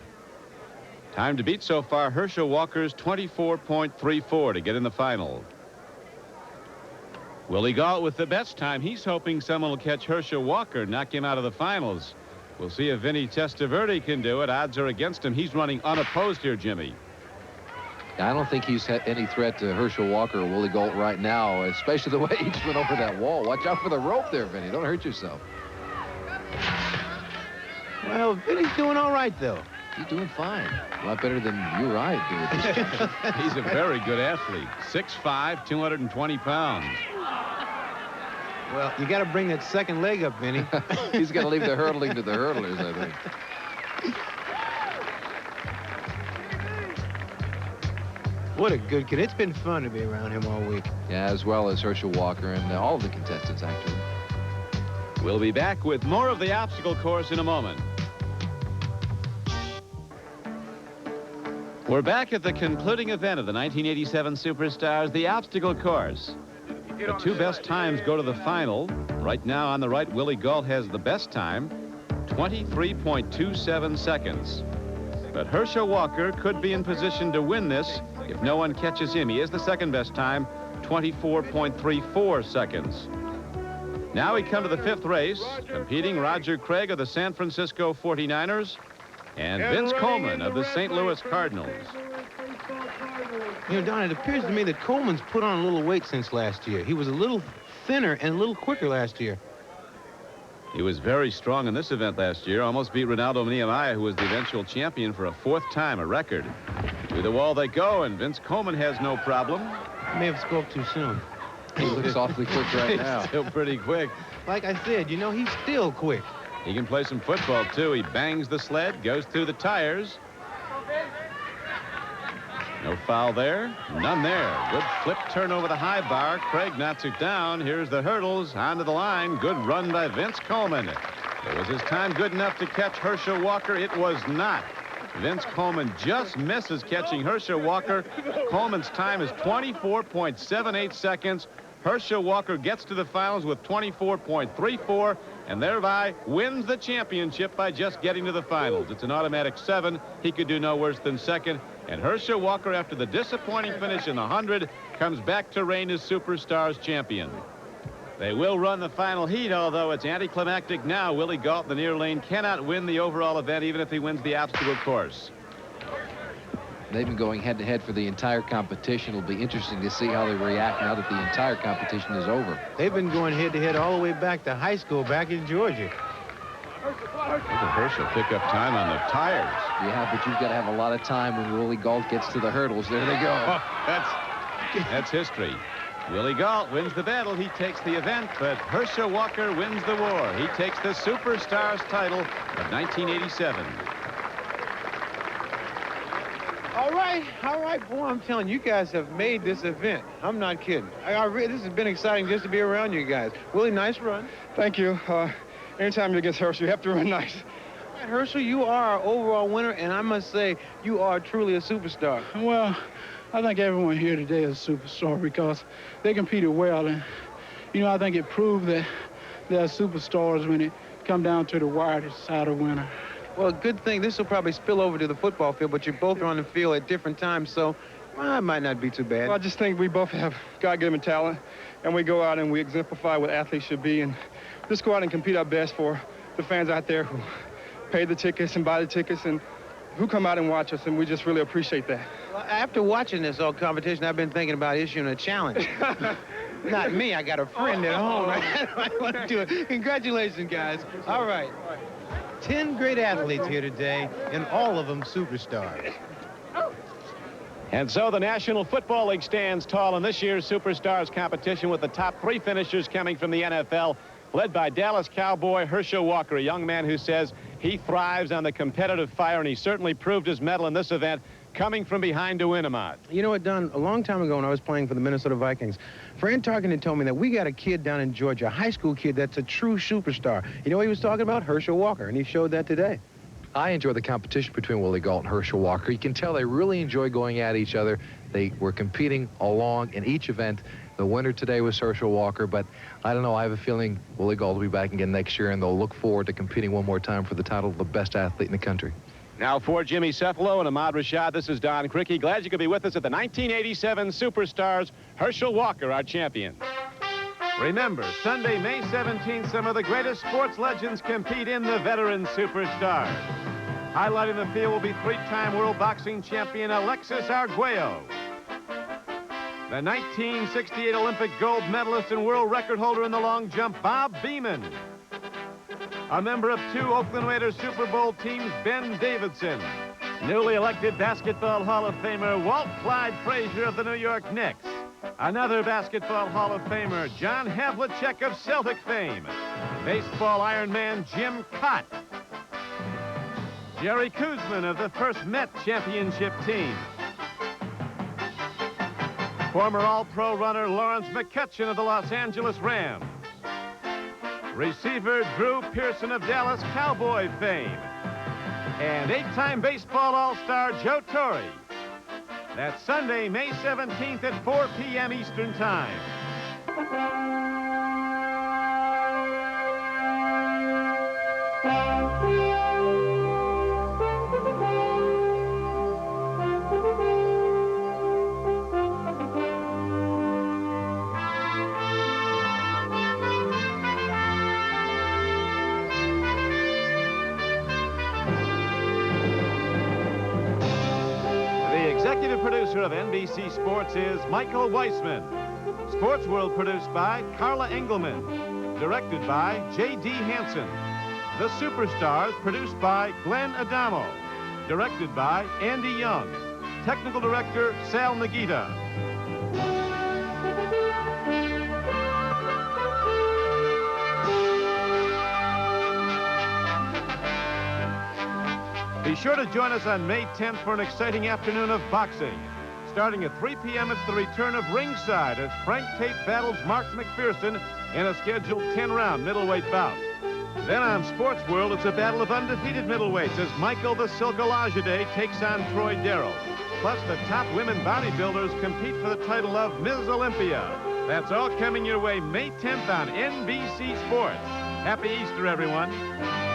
Time to beat so far, Herschel Walker's 24.34 to get in the final. Willie Gault with the best time. He's hoping someone will catch Herschel Walker, knock him out of the finals. We'll see if Vinny Testaverde can do it. Odds are against him. He's running unopposed here, Jimmy. I don't think he's had any threat to Herschel Walker or Willie Gault right now, especially the way he just went over that wall. Watch out for the rope there, Vinny. Don't hurt yourself. Well, Vinny's doing all right, though. He's doing fine. A lot better than you or I do at this point. He's a very good athlete. 6'5", 220 pounds. Well, you got to bring that second leg up, Vinny. He's got to leave the hurdling to the hurdlers, I think. What a good kid. It's been fun to be around him all week. Yeah, as well as Herschel Walker and all of the contestants, actually. We'll be back with more of the obstacle course in a moment. We're back at the concluding event of the 1987 Superstars, the obstacle course. The 2 best times go to the final. Right now on the right, Willie Gault has the best time, 23.27 seconds. But Herschel Walker could be in position to win this if no one catches him. He is the second best time, 24.34 seconds. Now we come to the 5th race, competing Roger Craig of the San Francisco 49ers and Vince Coleman of the St. Louis Cardinals. You know, Don, it appears to me that Coleman's put on a little weight since last year. He was a little thinner and a little quicker last year. He was very strong in this event last year. Almost beat Ronaldo Nehemiah, who was the eventual champion for a 4th time, a record. To the wall they go, and Vince Coleman has no problem. I may have spoke too soon. He looks awfully quick right now. He's still pretty quick. Like I said, you know, he's still quick. He can play some football, too. He bangs the sled, goes through the tires. No foul there. None there. Good flip turn over the high bar. Craig knocks it down. Here's the hurdles. Onto the line. Good run by Vince Coleman. Was his time good enough to catch Herschel Walker? It was not. Vince Coleman just misses catching Herschel Walker. Coleman's time is 24.78 seconds. Herschel Walker gets to the finals with 24.34, and thereby wins the championship by just getting to the finals. It's an automatic 7. He could do no worse than second. And Herschel Walker, after the disappointing finish in the 100, comes back to reign as Superstars champion. They will run the final heat, although it's anticlimactic now. Willie Gault in the near lane cannot win the overall event, even if he wins the obstacle course. They've been going head-to-head for the entire competition. It'll be interesting to see how they react now that the entire competition is over. They've been going head-to-head all the way back to high school back in Georgia. Look at Herschel pick up time on the tires. Yeah, but you've got to have a lot of time when Willie Gault gets to the hurdles. There they go. Oh, that's history. Willie Gault wins the battle. He takes the event, but Herschel Walker wins the war. He takes the Superstars title of 1987. All right, boy, I'm telling you, you guys have made this event. I'm not kidding. This has been exciting just to be around you guys. Willie, nice run. Thank you. Anytime you're against Herschel, you have to run nice. All right, Herschel, you are our overall winner, and I must say, you are truly a superstar. Well, I think everyone here today is a superstar because they competed well, and, you know, I think it proved that they're superstars when it come down to the wire to decide a winner. Well, good thing. This will probably spill over to the football field, but you both are on the field at different times, so it might not be too bad. Well, I just think we both have God-given talent, and we go out and we exemplify what athletes should be, and just go out and compete our best for the fans out there who pay the tickets and buy the tickets and who come out and watch us, and we just really appreciate that. Well, after watching this whole competition, I've been thinking about issuing a challenge. Not me. I got a friend at home. I want to do it. Congratulations, guys. All right. 10 great athletes here today, and all of them superstars. And so the National Football League stands tall in this year's Superstars competition with the top 3 finishers coming from the NFL, led by Dallas Cowboy Herschel Walker, a young man who says he thrives on the competitive fire, and he certainly proved his mettle in this event, coming from behind to win, Ahmad. You know what, Don? A long time ago when I was playing for the Minnesota Vikings, Fran Tarkenton told me that we got a kid down in Georgia, a high school kid that's a true superstar. You know what he was talking about? Herschel Walker, and he showed that today. I enjoy the competition between Willie Gault and Herschel Walker. You can tell they really enjoy going at each other. They were competing along in each event. The winner today was Herschel Walker, but I don't know. I have a feeling Willie Gault will be back again next year, and they'll look forward to competing one more time for the title of the best athlete in the country. Now for Jimmy Cephalo and Ahmad Rashad, this is Don Criqui. Glad you could be with us at the 1987 Superstars. Herschel Walker, our champion. Remember, Sunday, May 17th, some of the greatest sports legends compete in the Veteran Superstars. Highlighting the field will be 3-time world boxing champion Alexis Arguello, the 1968 Olympic gold medalist and world record holder in the long jump, Bob Beamon, a member of 2 Oakland Raiders Super Bowl teams, Ben Davidson, newly elected Basketball Hall of Famer Walt Clyde Frazier of the New York Knicks, another Basketball Hall of Famer, John Havlicek of Celtic fame, baseball Ironman Jim Cott, Jerry Kuzman of the first Met championship team, former All-Pro runner Lawrence McCutcheon of the Los Angeles Rams, receiver Drew Pearson of Dallas Cowboy fame, and 8-time baseball all-star Joe Torre. That's Sunday, May 17th at 4 p.m. Eastern Time. Producer of NBC Sports is Michael Weissman. Sports World produced by Carla Engelman. Directed by J.D. Hansen. The Superstars produced by Glenn Adamo. Directed by Andy Young. Technical Director Sal Nagita. Be sure to join us on May 10th for an exciting afternoon of boxing. Starting at 3 p.m., it's the return of Ringside as Frank Tate battles Mark McPherson in a scheduled 10-round middleweight bout. Then on Sports World, it's a battle of undefeated middleweights as Michael the Silk Olajide takes on Troy Darrell. Plus, the top women bodybuilders compete for the title of Ms. Olympia. That's all coming your way May 10th on NBC Sports. Happy Easter, everyone.